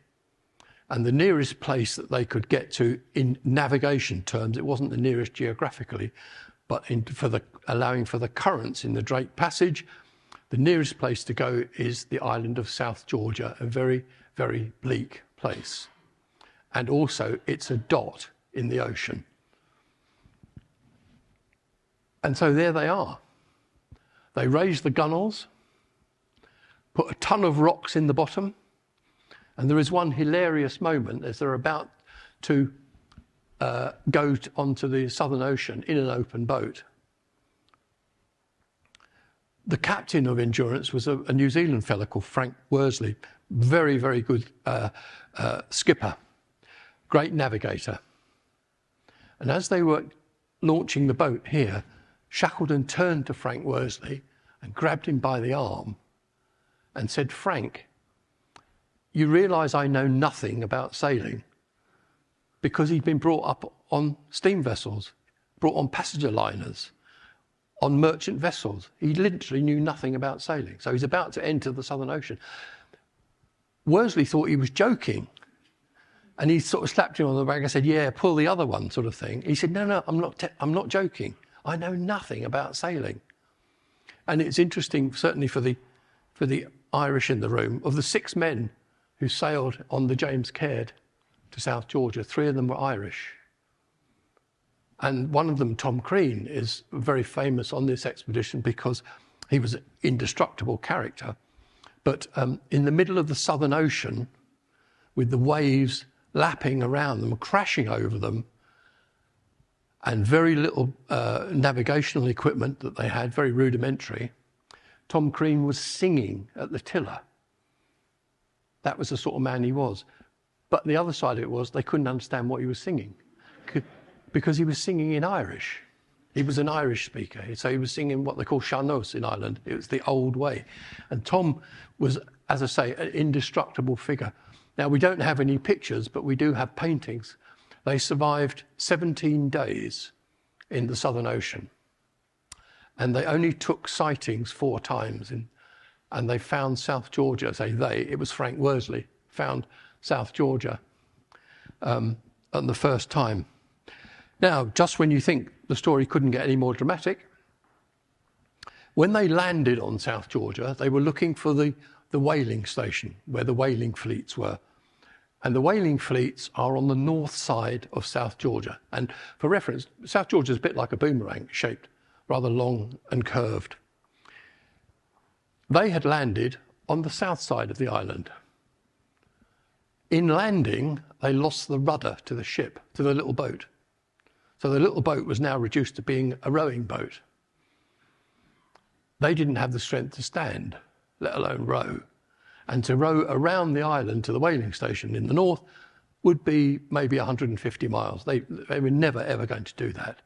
And the nearest place that they could get to in navigation terms, it wasn't the nearest geographically, but allowing for the currents in the Drake Passage, the nearest place to go is the island of South Georgia, a very, very bleak place. And also it's a dot in the ocean. And so there they are. They raise the gunwales, put a ton of rocks in the bottom, and there is one hilarious moment as they're about to go onto the Southern Ocean in an open boat. The captain of Endurance was a New Zealand fellow called Frank Worsley, very, very good skipper, great navigator. And as they were launching the boat here, Shackleton turned to Frank Worsley and grabbed him by the arm and said, "Frank, you realise I know nothing about sailing," because he'd been brought up on steam vessels, brought on passenger liners, on merchant vessels. He literally knew nothing about sailing. So he's about to enter the Southern Ocean. Worsley thought he was joking, and he sort of slapped him on the back and said, "Yeah, pull the other one," sort of thing. He said, "No, I'm not joking. I know nothing about sailing." And it's interesting, certainly for the Irish in the room, of the 6 men who sailed on the James Caird to South Georgia, 3 of them were Irish. And one of them, Tom Crean, is very famous on this expedition because he was an indestructible character. But in the middle of the Southern Ocean, with the waves lapping around them, crashing over them, and very little navigational equipment that they had, very rudimentary, Tom Crean was singing at the tiller. That was the sort of man he was. But the other side of it was they couldn't understand what he was singing because he was singing in Irish. He was an Irish speaker, so he was singing what they call sean-nós in Ireland. It was the old way. And Tom was, as I say, an indestructible figure. Now, we don't have any pictures, but we do have paintings. They survived 17 days in the Southern Ocean. And they only took sightings 4 times. And they found South Georgia, it was Frank Worsley, found South Georgia on the first time. Now, just when you think the story couldn't get any more dramatic, when they landed on South Georgia, they were looking for the whaling station where the whaling fleets were. And the whaling fleets are on the north side of South Georgia. And for reference, South Georgia is a bit like a boomerang shaped, rather long and curved. They had landed on the south side of the island. In landing, they lost the rudder to the ship, to the little boat. So the little boat was now reduced to being a rowing boat. They didn't have the strength to stand, let alone row. And to row around the island to the whaling station in the north would be maybe 150 miles. They were never, ever going to do that.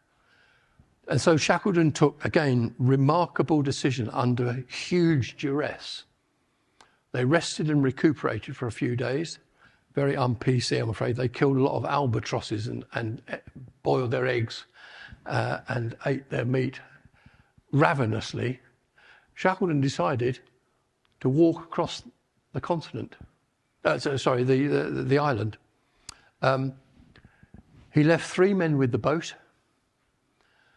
And so Shackleton took, again, remarkable decision under huge duress. They rested and recuperated for a few days. Very un-PC, I'm afraid. They killed a lot of albatrosses and boiled their eggs and ate their meat ravenously. Shackleton decided to walk across the continent the island. He left 3 men with the boat,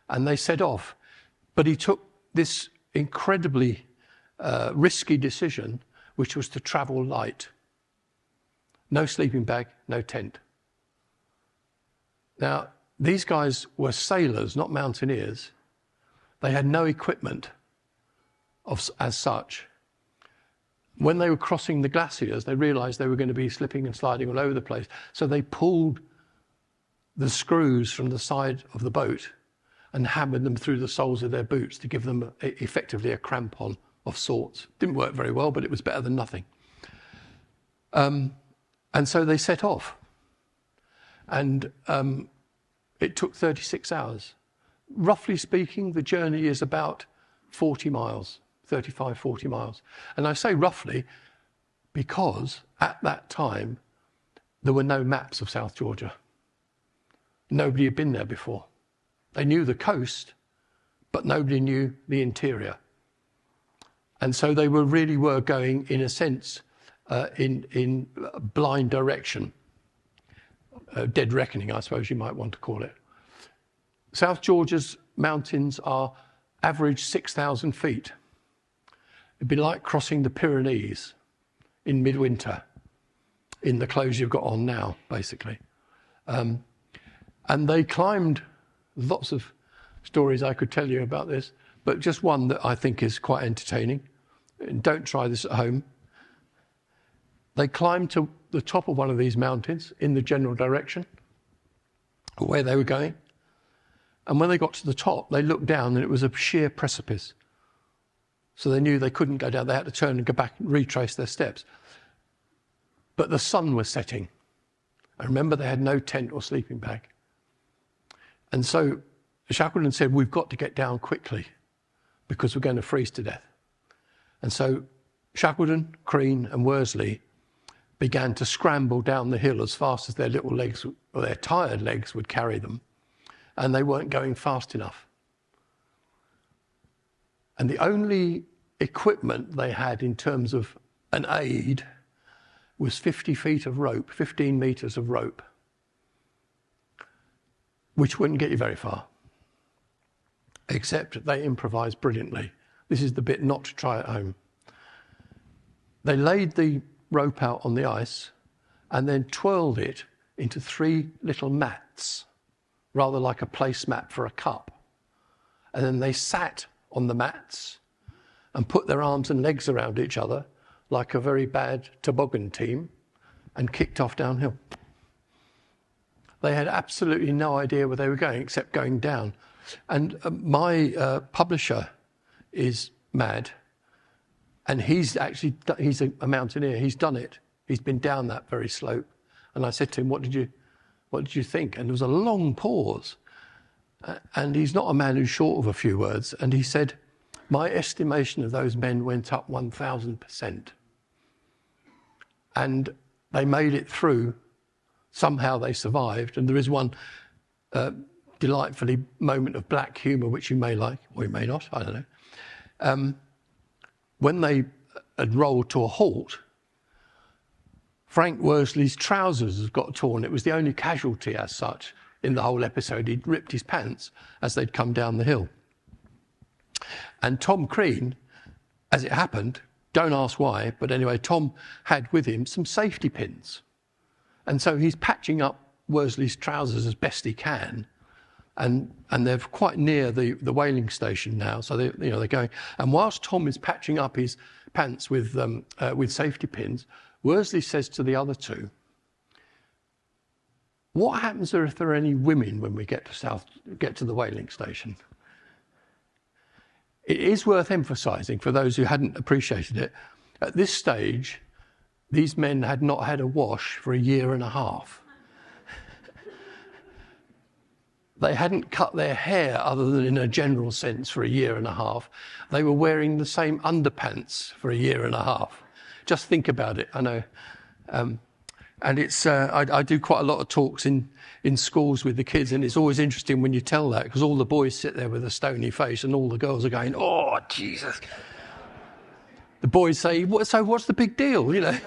and they set off. But he took this incredibly risky decision, which was to travel light. No sleeping bag, no tent. Now, these guys were sailors, not mountaineers. They had no equipment as such. When they were crossing the glaciers, they realized they were going to be slipping and sliding all over the place. So they pulled the screws from the side of the boat and hammered them through the soles of their boots to give them effectively a crampon of sorts. Didn't work very well, but it was better than nothing. And so they set off. And it took 36 hours. Roughly speaking, the journey is about 40 miles, 35, 40 miles. And I say roughly because at that time, there were no maps of South Georgia. Nobody had been there before. They knew the coast, but nobody knew the interior. And so they really were going, in a sense, in blind direction. Dead reckoning, I suppose you might want to call it. South Georgia's mountains are average 6,000 feet. It'd be like crossing the Pyrenees in midwinter, in the clothes you've got on now, basically. And they climbed, lots of stories I could tell you about this, but just one that I think is quite entertaining. Don't try this at home. They climbed to the top of one of these mountains in the general direction of where they were going. And when they got to the top, they looked down and it was a sheer precipice. So they knew they couldn't go down. They had to turn and go back and retrace their steps. But the sun was setting. And remember, they had no tent or sleeping bag. And so Shackleton said, we've got to get down quickly because we're going to freeze to death. And so Shackleton, Crean and Worsley began to scramble down the hill as fast as their little legs, or their tired legs, would carry them. And they weren't going fast enough. And the only equipment they had in terms of an aid was 50 feet of rope, 15 meters of rope, which wouldn't get you very far. Except they improvised brilliantly. This is the bit not to try at home. They laid the rope out on the ice and then twirled it into 3 little mats, rather like a placemat for a cup. And then they sat on the mats and put their arms and legs around each other like a very bad toboggan team and kicked off downhill. They had absolutely no idea where they were going except going down. And my publisher is mad, and he's a mountaineer. He's done it. He's been down that very slope. And I said to him, what did you think? And there was a long pause. And he's not a man who's short of a few words. And he said, my estimation of those men went up 1,000%. And they made it through. Somehow they survived. And there is one delightfully moment of black humour, which you may like, or you may not, I don't know. When they had rolled to a halt, Frank Worsley's trousers had got torn. It was the only casualty as such in the whole episode. He'd ripped his pants as they'd come down the hill. And Tom Crean, as it happened, don't ask why, but anyway, Tom had with him some safety pins. And so he's patching up Worsley's trousers as best he can. And they're quite near the whaling station now, so they're going. And whilst Tom is patching up his pants with safety pins, Worsley says to the other two, "What happens if there are any women when we get to the whaling station?" It is worth emphasising for those who hadn't appreciated it. At this stage, these men had not had a wash for a year and a half. They hadn't cut their hair other than in a general sense for a year and a half. They were wearing the same underpants for a year and a half. Just think about it, I know. And it's I do quite a lot of talks in schools with the kids, and it's always interesting when you tell that, because all the boys sit there with a stony face and all the girls are going, "Oh, Jesus." The boys say, "So what's the big deal?" You know.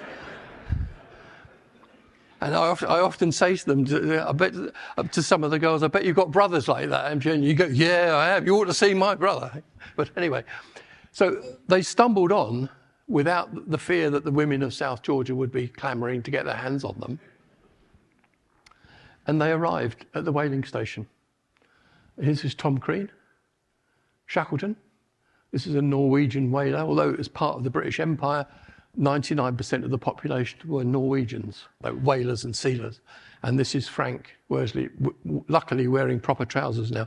And I often say to them, to some of the girls, I bet you've got brothers like that, haven't you? And you go, yeah, I have. You ought to see my brother. But anyway, so they stumbled on without the fear that the women of South Georgia would be clamouring to get their hands on them. And they arrived at the whaling station. This is Tom Crean, Shackleton. This is a Norwegian whaler, although it was part of the British Empire. 99% of the population were Norwegians, like whalers and sealers. And this is Frank Worsley, luckily wearing proper trousers now.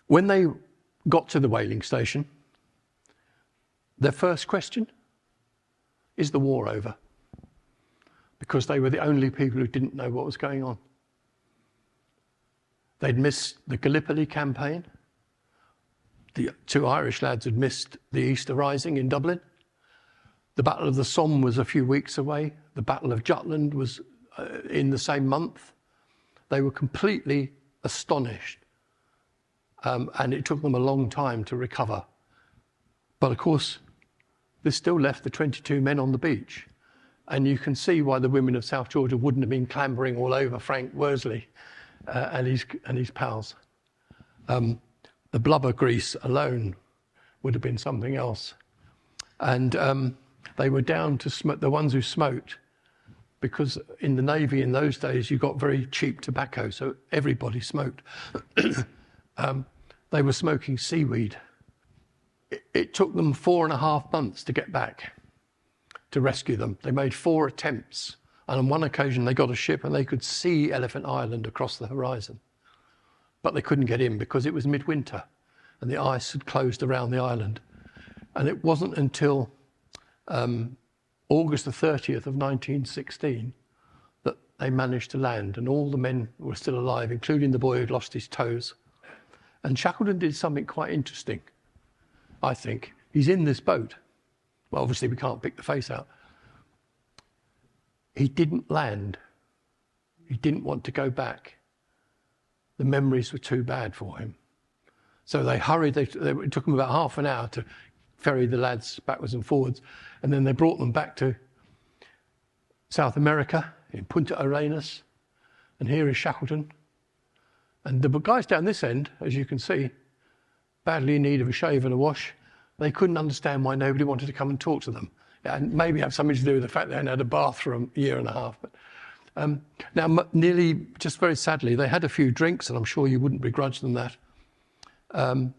When they got to the whaling station, their first question, is the war over? Because they were the only people who didn't know what was going on. They'd missed the Gallipoli campaign. The two Irish lads had missed the Easter Rising in Dublin. The Battle of the Somme was a few weeks away. The Battle of Jutland was in the same month. They were completely astonished. And it took them a long time to recover. But of course, this still left the 22 men on the beach. And you can see why the women of South Georgia wouldn't have been clambering all over Frank Worsley and his pals. The blubber grease alone would have been something else. And they were down to smoke, the ones who smoked, because in the Navy in those days, you got very cheap tobacco, so everybody smoked. They were smoking seaweed. It took them 4.5 months to get back, to rescue them. They made 4 attempts. And on one occasion, they got a ship and they could see Elephant Island across the horizon. But they couldn't get in because it was midwinter and the ice had closed around the island. And it wasn't until August the 30th of 1916 that they managed to land, and all the men were still alive, including the boy who'd lost his toes. And Shackleton did something quite interesting, I think. He's in this boat. Well, obviously we can't pick the face out. He didn't land. He didn't want to go back. The memories were too bad for him. So they hurried, it took them about half an hour to ferry the lads backwards and forwards, and then they brought them back to South America, in Punta Arenas, and here is Shackleton. And the guys down this end, as you can see, badly in need of a shave and a wash. They couldn't understand why nobody wanted to come and talk to them. And maybe have something to do with the fact they hadn't had a bath for a year and a half. But now, nearly, just very sadly, they had a few drinks, and I'm sure you wouldn't begrudge them that. And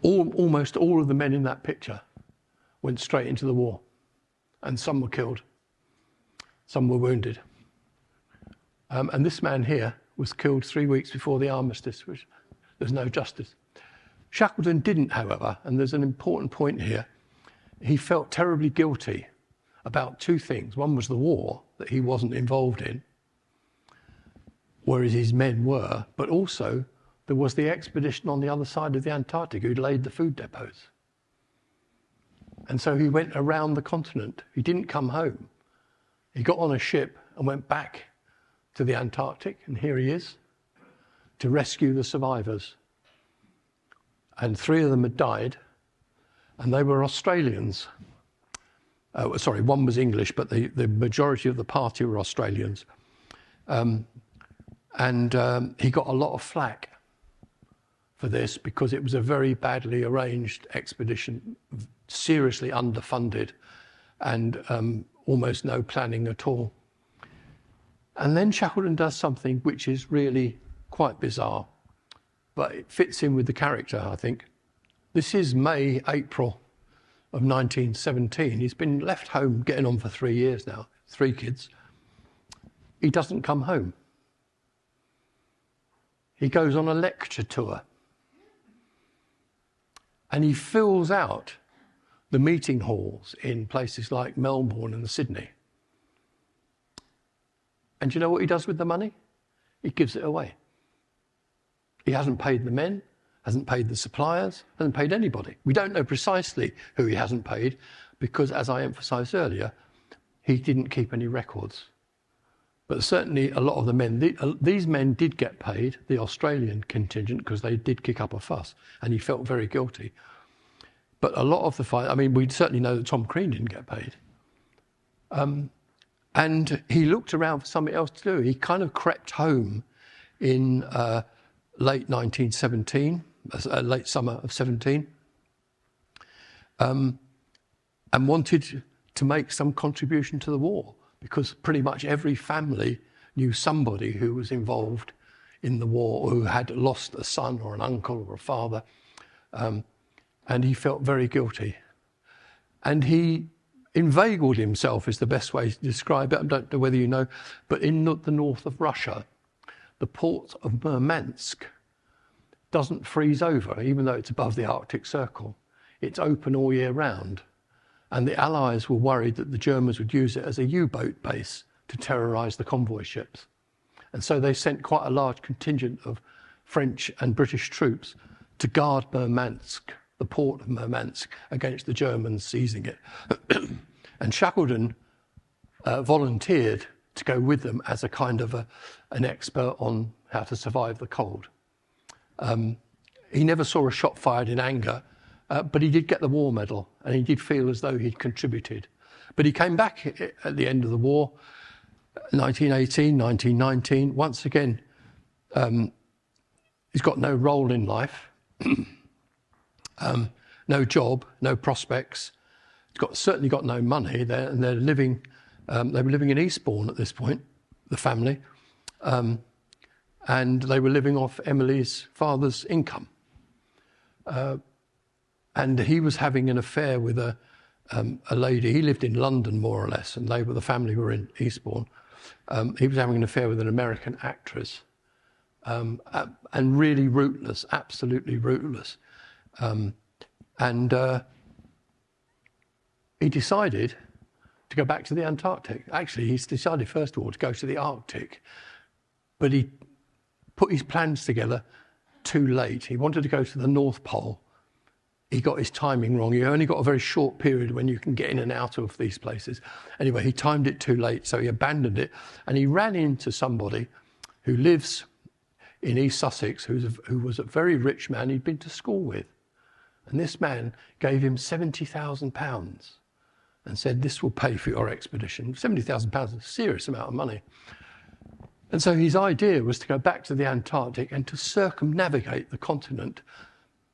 almost all of the men in that picture went straight into the war. And some were killed. Some were wounded. And this man here was killed 3 weeks before the armistice, which there's no justice. Shackleton didn't, however, and there's an important point here. He felt terribly guilty about 2 things. One was the war that he wasn't involved in, whereas his men were, but also there was the expedition on the other side of the Antarctic who'd laid the food depots. And so he went around the continent. He didn't come home. He got on a ship and went back to the Antarctic, and here he is, to rescue the survivors. And 3 of them had died, and they were Australians. Sorry, one was English, but the majority of the party were Australians. He got a lot of flack for this because it was a very badly arranged expedition, seriously underfunded, and almost no planning at all. And then Shackleton does something which is really quite bizarre, but it fits in with the character, I think. This is May, April of 1917. He's been left home getting on for 3 years now, 3 kids. He doesn't come home. He goes on a lecture tour. And he fills out the meeting halls in places like Melbourne and Sydney. And do you know what he does with the money? He gives it away. He hasn't paid the men, hasn't paid the suppliers, hasn't paid anybody. We don't know precisely who he hasn't paid because, as I emphasised earlier, he didn't keep any records. But certainly a lot of the men, these men did get paid, the Australian contingent, because they did kick up a fuss, and he felt very guilty. But a lot of the fight, I mean, we certainly know that Tom Crean didn't get paid. And he looked around for something else to do. He kind of crept home in late 1917, late summer of 17, and wanted to make some contribution to the war, because pretty much every family knew somebody who was involved in the war, or who had lost a son or an uncle or a father, and he felt very guilty. And he inveigled himself, is the best way to describe it. I don't know whether you know, but in the north of Russia, the port of Murmansk doesn't freeze over, even though it's above the Arctic Circle. It's open all year round. And the Allies were worried that the Germans would use it as a U-boat base to terrorise the convoy ships. And so they sent quite a large contingent of French and British troops to guard Murmansk, the port of Murmansk, against the Germans seizing it. And Shackleton volunteered to go with them as a kind of an expert on how to survive the cold. He never saw a shot fired in anger, but he did get the war medal, and he did feel as though he'd contributed. But he came back at the end of the war, 1918, 1919. Once again, he's got no role in life, no job, no prospects. He's certainly got no money. They were living in Eastbourne at this point, the family, and they were living off Emily's father's income. And he was having an affair with a lady. He lived in London, more or less, and the family were in Eastbourne. He was having an affair with an American actress, and really rootless, absolutely rootless. He decided to go back to the Antarctic. Actually, he decided, first of all, to go to the Arctic, but he put his plans together too late. He wanted to go to the North Pole. He got his timing wrong. You only got a very short period when you can get in and out of these places. Anyway, he timed it too late, so he abandoned it, and he ran into somebody who lives in East Sussex, who was a very rich man he'd been to school with. And this man gave him £70,000 and said, "This will pay for your expedition." £70,000 is a serious amount of money. And so his idea was to go back to the Antarctic and to circumnavigate the continent.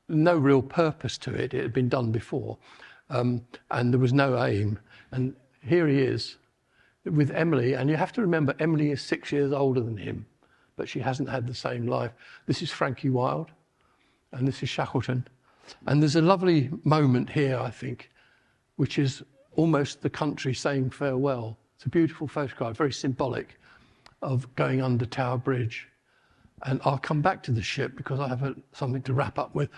No real purpose to it. It had been done before. And there was no aim. And here he is with Emily. And you have to remember, Emily is 6 years older than him, but she hasn't had the same life. This is Frankie Wilde, and this is Shackleton. And there's a lovely moment here, I think, which is almost the country saying farewell. It's a beautiful photograph, very symbolic, of going under Tower Bridge. And I'll come back to the ship because I have something to wrap up with.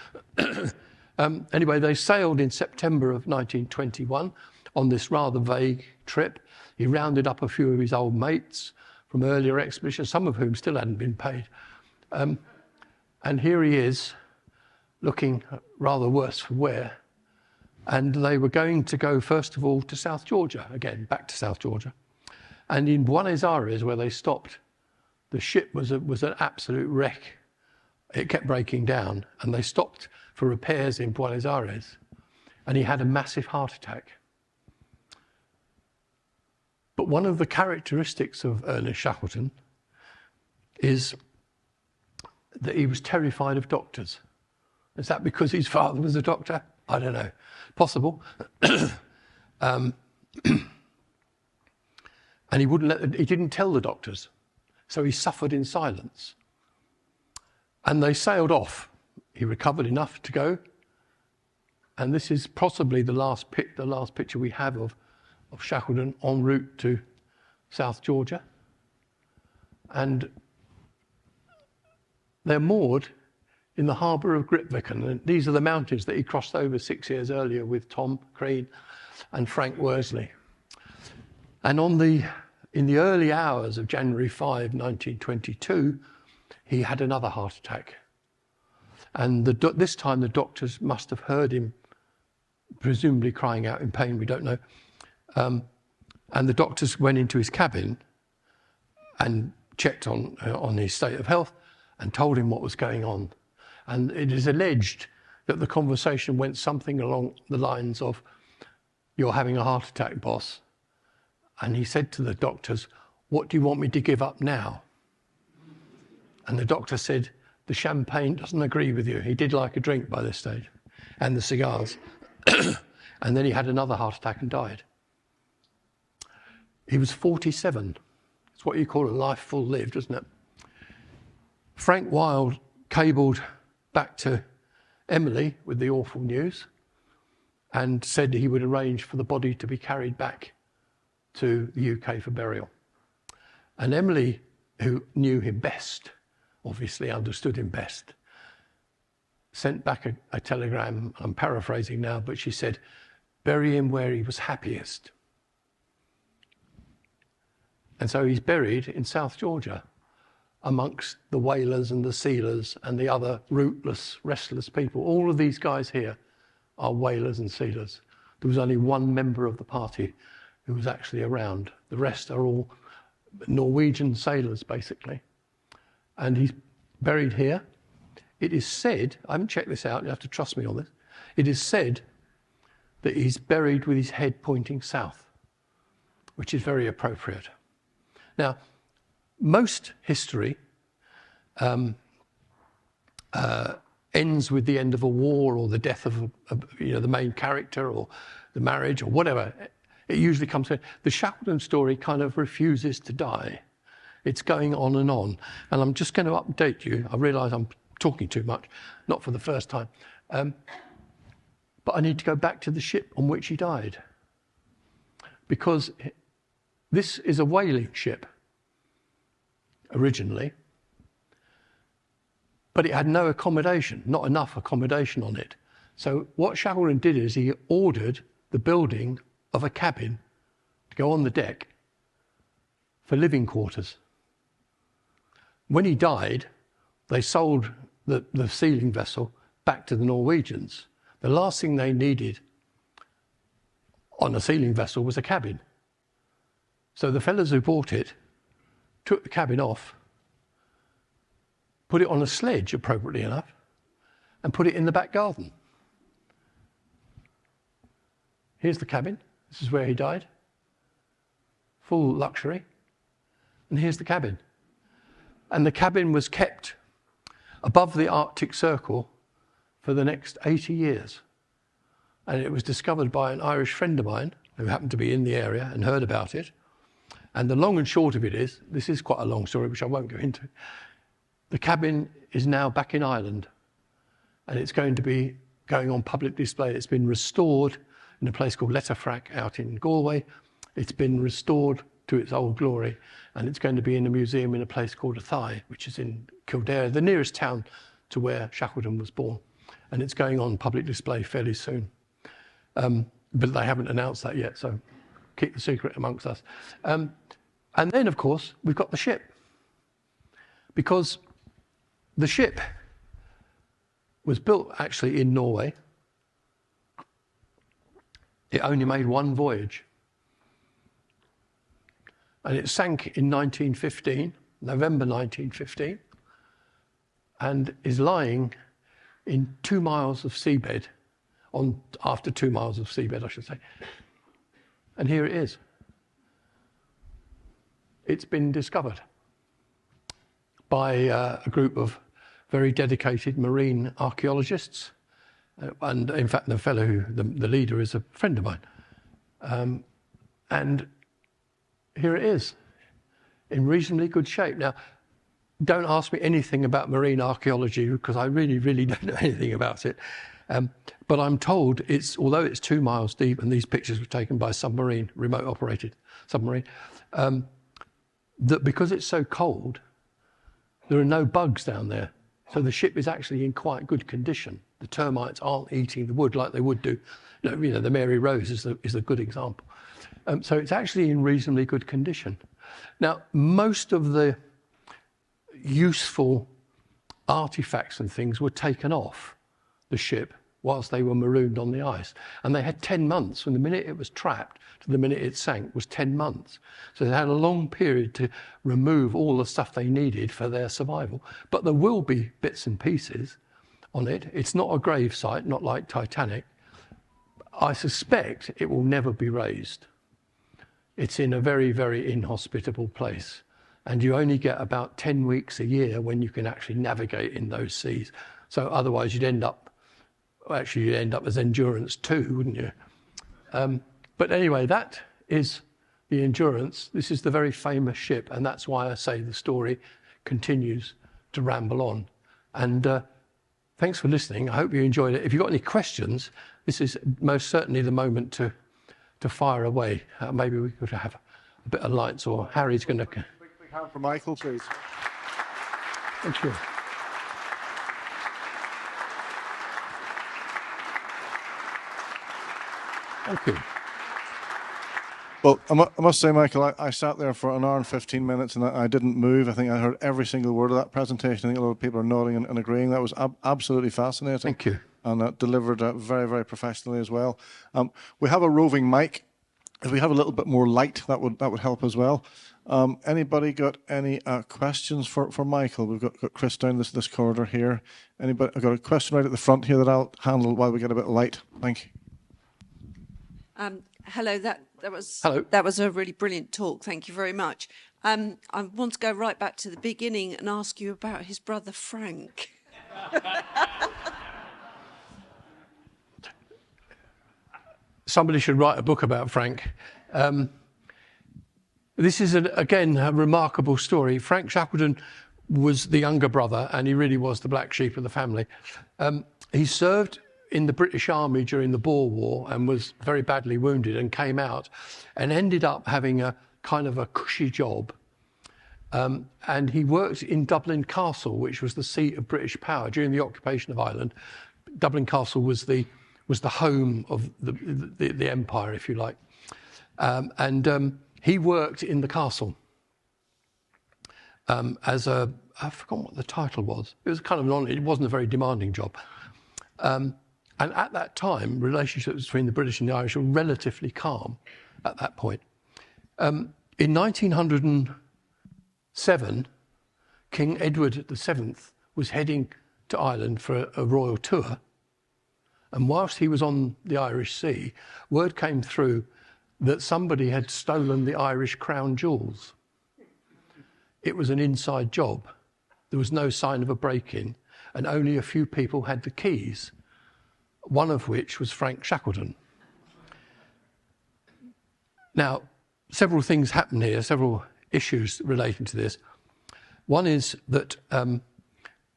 Anyway, they sailed in September of 1921 on this rather vague trip. He rounded up a few of his old mates from earlier expeditions, some of whom still hadn't been paid. And here he is, looking rather worse for wear. And they were going to go, first of all, to South Georgia, again, back to South Georgia. And in Buenos Aires, where they stopped, the ship was an absolute wreck. It kept breaking down, and they stopped for repairs in Buenos Aires, and he had a massive heart attack. But one of the characteristics of Ernest Shackleton is that he was terrified of doctors. Is that because his father was a doctor? I don't know. Possible. And he didn't tell the doctors. So he suffered in silence. And they sailed off. He recovered enough to go. And this is possibly the last picture we have of Shackleton en route to South Georgia. And they're moored in the harbour of Grytviken. And these are the mountains that he crossed over 6 years earlier with Tom Crean and Frank Worsley. And in the early hours of January 5, 1922, he had another heart attack. And this time the doctors must have heard him, presumably crying out in pain, we don't know. And the doctors went into his cabin and checked on his state of health and told him what was going on. And it is alleged that the conversation went something along the lines of, "You're having a heart attack, boss. And he said to the doctors, "What do you want me to give up now?" And the doctor said, "The champagne doesn't agree with you." He did like a drink by this stage, and the cigars. And then he had another heart attack and died. He was 47. It's what you call a life full lived, isn't it? Frank Wilde cabled back to Emily with the awful news and said he would arrange for the body to be carried back to the UK for burial. And Emily, who knew him best, obviously understood him best, sent back a telegram. I'm paraphrasing now, but she said, "Bury him where he was happiest." And so he's buried in South Georgia amongst the whalers and the sealers and the other rootless, restless people. All of these guys here are whalers and sealers. There was only one member of the party who was actually around. The rest are all Norwegian sailors, basically. And he's buried here. It is said, I haven't checked this out, you have to trust me on this, it is said that he's buried with his head pointing south, which is very appropriate. Now, most history ends with the end of a war or the death of the main character or the marriage or whatever. It usually comes to the Shackleton story kind of refuses to die. It's going on. And I'm just going to update you. I realise I'm talking too much, not for the first time. But I need to go back to the ship on which he died. Because this is a whaling ship, originally. But it had no accommodation, not enough accommodation on it. So what Shackleton did is he ordered the building of a cabin to go on the deck for living quarters. When he died, they sold the sealing vessel back to the Norwegians. The last thing they needed on a sealing vessel was a cabin. So the fellows who bought it took the cabin off, put it on a sledge, appropriately enough, and put it in the back garden. Here's the cabin. This is where he died. Full luxury. And here's the cabin. And the cabin was kept above the Arctic Circle for the next 80 years. And it was discovered by an Irish friend of mine who happened to be in the area and heard about it. And the long and short of it is, this is quite a long story, which I won't go into. The cabin is now back in Ireland, and it's going to be going on public display. It's been restored in a place called Letterfrack out in Galway. It's been restored to its old glory, and it's going to be in a museum in a place called Athy, which is in Kildare, the nearest town to where Shackleton was born. And it's going on public display fairly soon. But they haven't announced that yet, so keep the secret amongst us. And then, of course, we've got the ship. Because the ship was built actually in Norway. It only made one voyage. And it sank in 1915, November 1915, and is lying in 2 miles of seabed, after 2 miles of seabed, I should say. And here it is. It's been discovered by a group of very dedicated marine archaeologists. And in fact, the fellow the leader is a friend of mine. And here it is, in reasonably good shape. Now, don't ask me anything about marine archaeology, because I really, really don't know anything about it. But I'm told although it's 2 miles deep, and these pictures were taken by a submarine, remote operated submarine, that because it's so cold, there are no bugs down there. So the ship is actually in quite good condition. The termites aren't eating the wood like they would do. The Mary Rose is a good example. So it's actually in reasonably good condition. Now, most of the useful artifacts and things were taken off the ship whilst they were marooned on the ice. And they had 10 months, from the minute it was trapped to the minute it sank, was 10 months. So they had a long period to remove all the stuff they needed for their survival. But there will be bits and pieces on it. It's not a grave site, not like Titanic. I suspect it will never be raised. It's in a very, very inhospitable place. And you only get about 10 weeks a year when you can actually navigate in those seas. So otherwise you'd end up as Endurance 2, wouldn't you? But anyway, that is the Endurance. This is the very famous ship, and that's why I say the story continues to ramble on. And thanks for listening. I hope you enjoyed it. If you've got any questions, this is most certainly the moment to fire away. Maybe we could have a bit of lights, or Harry's going to... Big hand for Michael, please. Thank you. Thank you. Well, I must say, Michael, I sat there for an hour and 15 minutes and I didn't move. I think I heard every single word of that presentation. I think a lot of people are nodding and agreeing. That was absolutely fascinating. Thank you. And delivered very, very professionally as well. We have a roving mic. If we have a little bit more light, that would help as well. Anybody got any questions for Michael? We've got Chris down this corridor here. Anybody? I've got a question right at the front here that I'll handle while we get a bit of light. Thank you. Hello, that was Hello. That was a really brilliant talk. Thank you very much. I want to go right back to the beginning and ask you about his brother Frank. Somebody should write a book about Frank. This is, again, a remarkable story. Frank Shackleton was the younger brother, and he really was the black sheep of the family. He served in the British Army during the Boer War and was very badly wounded and came out and ended up having a kind of a cushy job. And he worked in Dublin Castle, which was the seat of British power during the occupation of Ireland. Dublin Castle was the home of the empire, if you like. He worked in the castle as I forgot what the title was. It was kind of it wasn't a very demanding job. And at that time, relationships between the British and the Irish were relatively calm at that point. In 1907, King Edward VII was heading to Ireland for a royal tour. And whilst he was on the Irish Sea, word came through that somebody had stolen the Irish crown jewels. It was an inside job. There was no sign of a break-in, and only a few people had the keys, one of which was Frank Shackleton. Now, several things happen here, several issues relating to this. One is that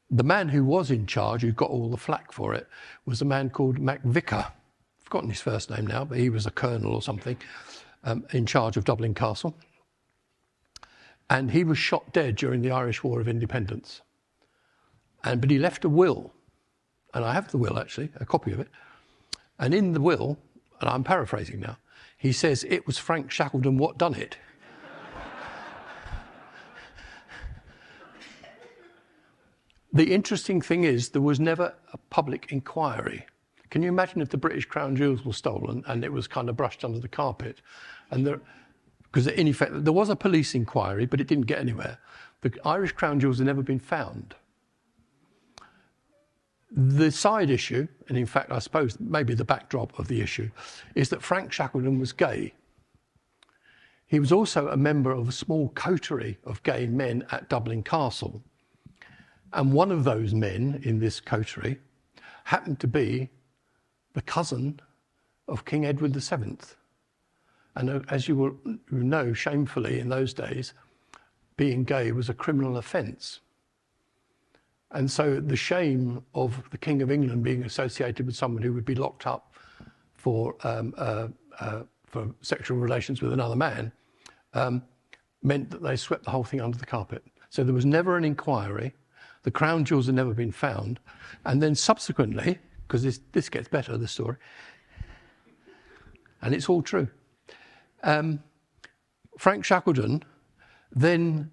the man who was in charge, who got all the flack for it, was a man called MacVicar. I've forgotten his first name now, but he was a colonel or something in charge of Dublin Castle. And he was shot dead during the Irish War of Independence. But he left a will, and I have the will actually, a copy of it. And in the will, and I'm paraphrasing now, he says, "It was Frank Shackleton what done it." The interesting thing is there was never a public inquiry. Can you imagine if the British crown jewels were stolen and it was kind of brushed under the carpet? Because in effect, there was a police inquiry, but it didn't get anywhere. The Irish crown jewels had never been found. The side issue, and in fact, I suppose maybe the backdrop of the issue, is that Frank Shackleton was gay. He was also a member of a small coterie of gay men at Dublin Castle. And one of those men in this coterie happened to be the cousin of King Edward VII. And as you will know, shamefully in those days, being gay was a criminal offence. And so the shame of the King of England being associated with someone who would be locked up for sexual relations with another man meant that they swept the whole thing under the carpet. So there was never an inquiry. The crown jewels had never been found. And then subsequently, because this gets better, the story, and it's all true, Frank Shackleton then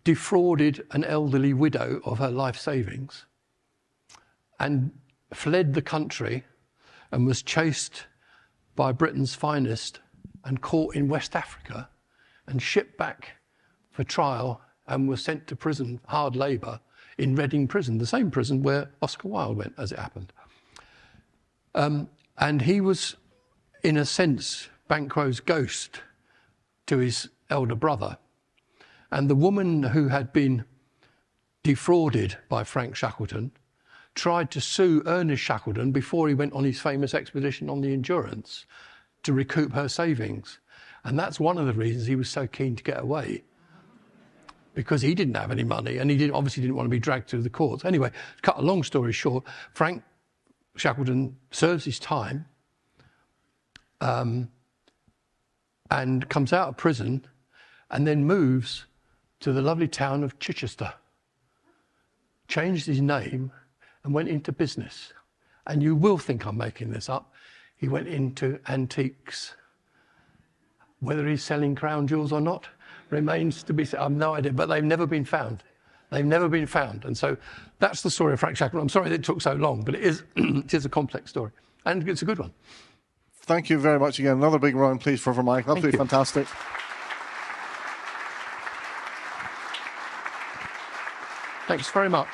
defrauded an elderly widow of her life savings and fled the country and was chased by Britain's finest and caught in West Africa and shipped back for trial and was sent to prison, hard labour, in Reading Prison, the same prison where Oscar Wilde went, as it happened. And he was, in a sense, Banquo's ghost to his elder brother. And the woman who had been defrauded by Frank Shackleton tried to sue Ernest Shackleton before he went on his famous expedition on the Endurance to recoup her savings. And that's one of the reasons he was so keen to get away, because he didn't have any money and he obviously didn't want to be dragged through the courts. Anyway, to cut a long story short, Frank Shackleton serves his time and comes out of prison and then moves to the lovely town of Chichester, changed his name and went into business. And you will think I'm making this up. He went into antiques. Whether he's selling crown jewels or not remains to be seen. I've no idea, but they've never been found. They've never been found. And so that's the story of Frank Shackleton. I'm sorry that it took so long, but it is, it is a complex story. And it's a good one. Thank you very much again. Another big round, please, for Mike. Absolutely fantastic. Thanks very much.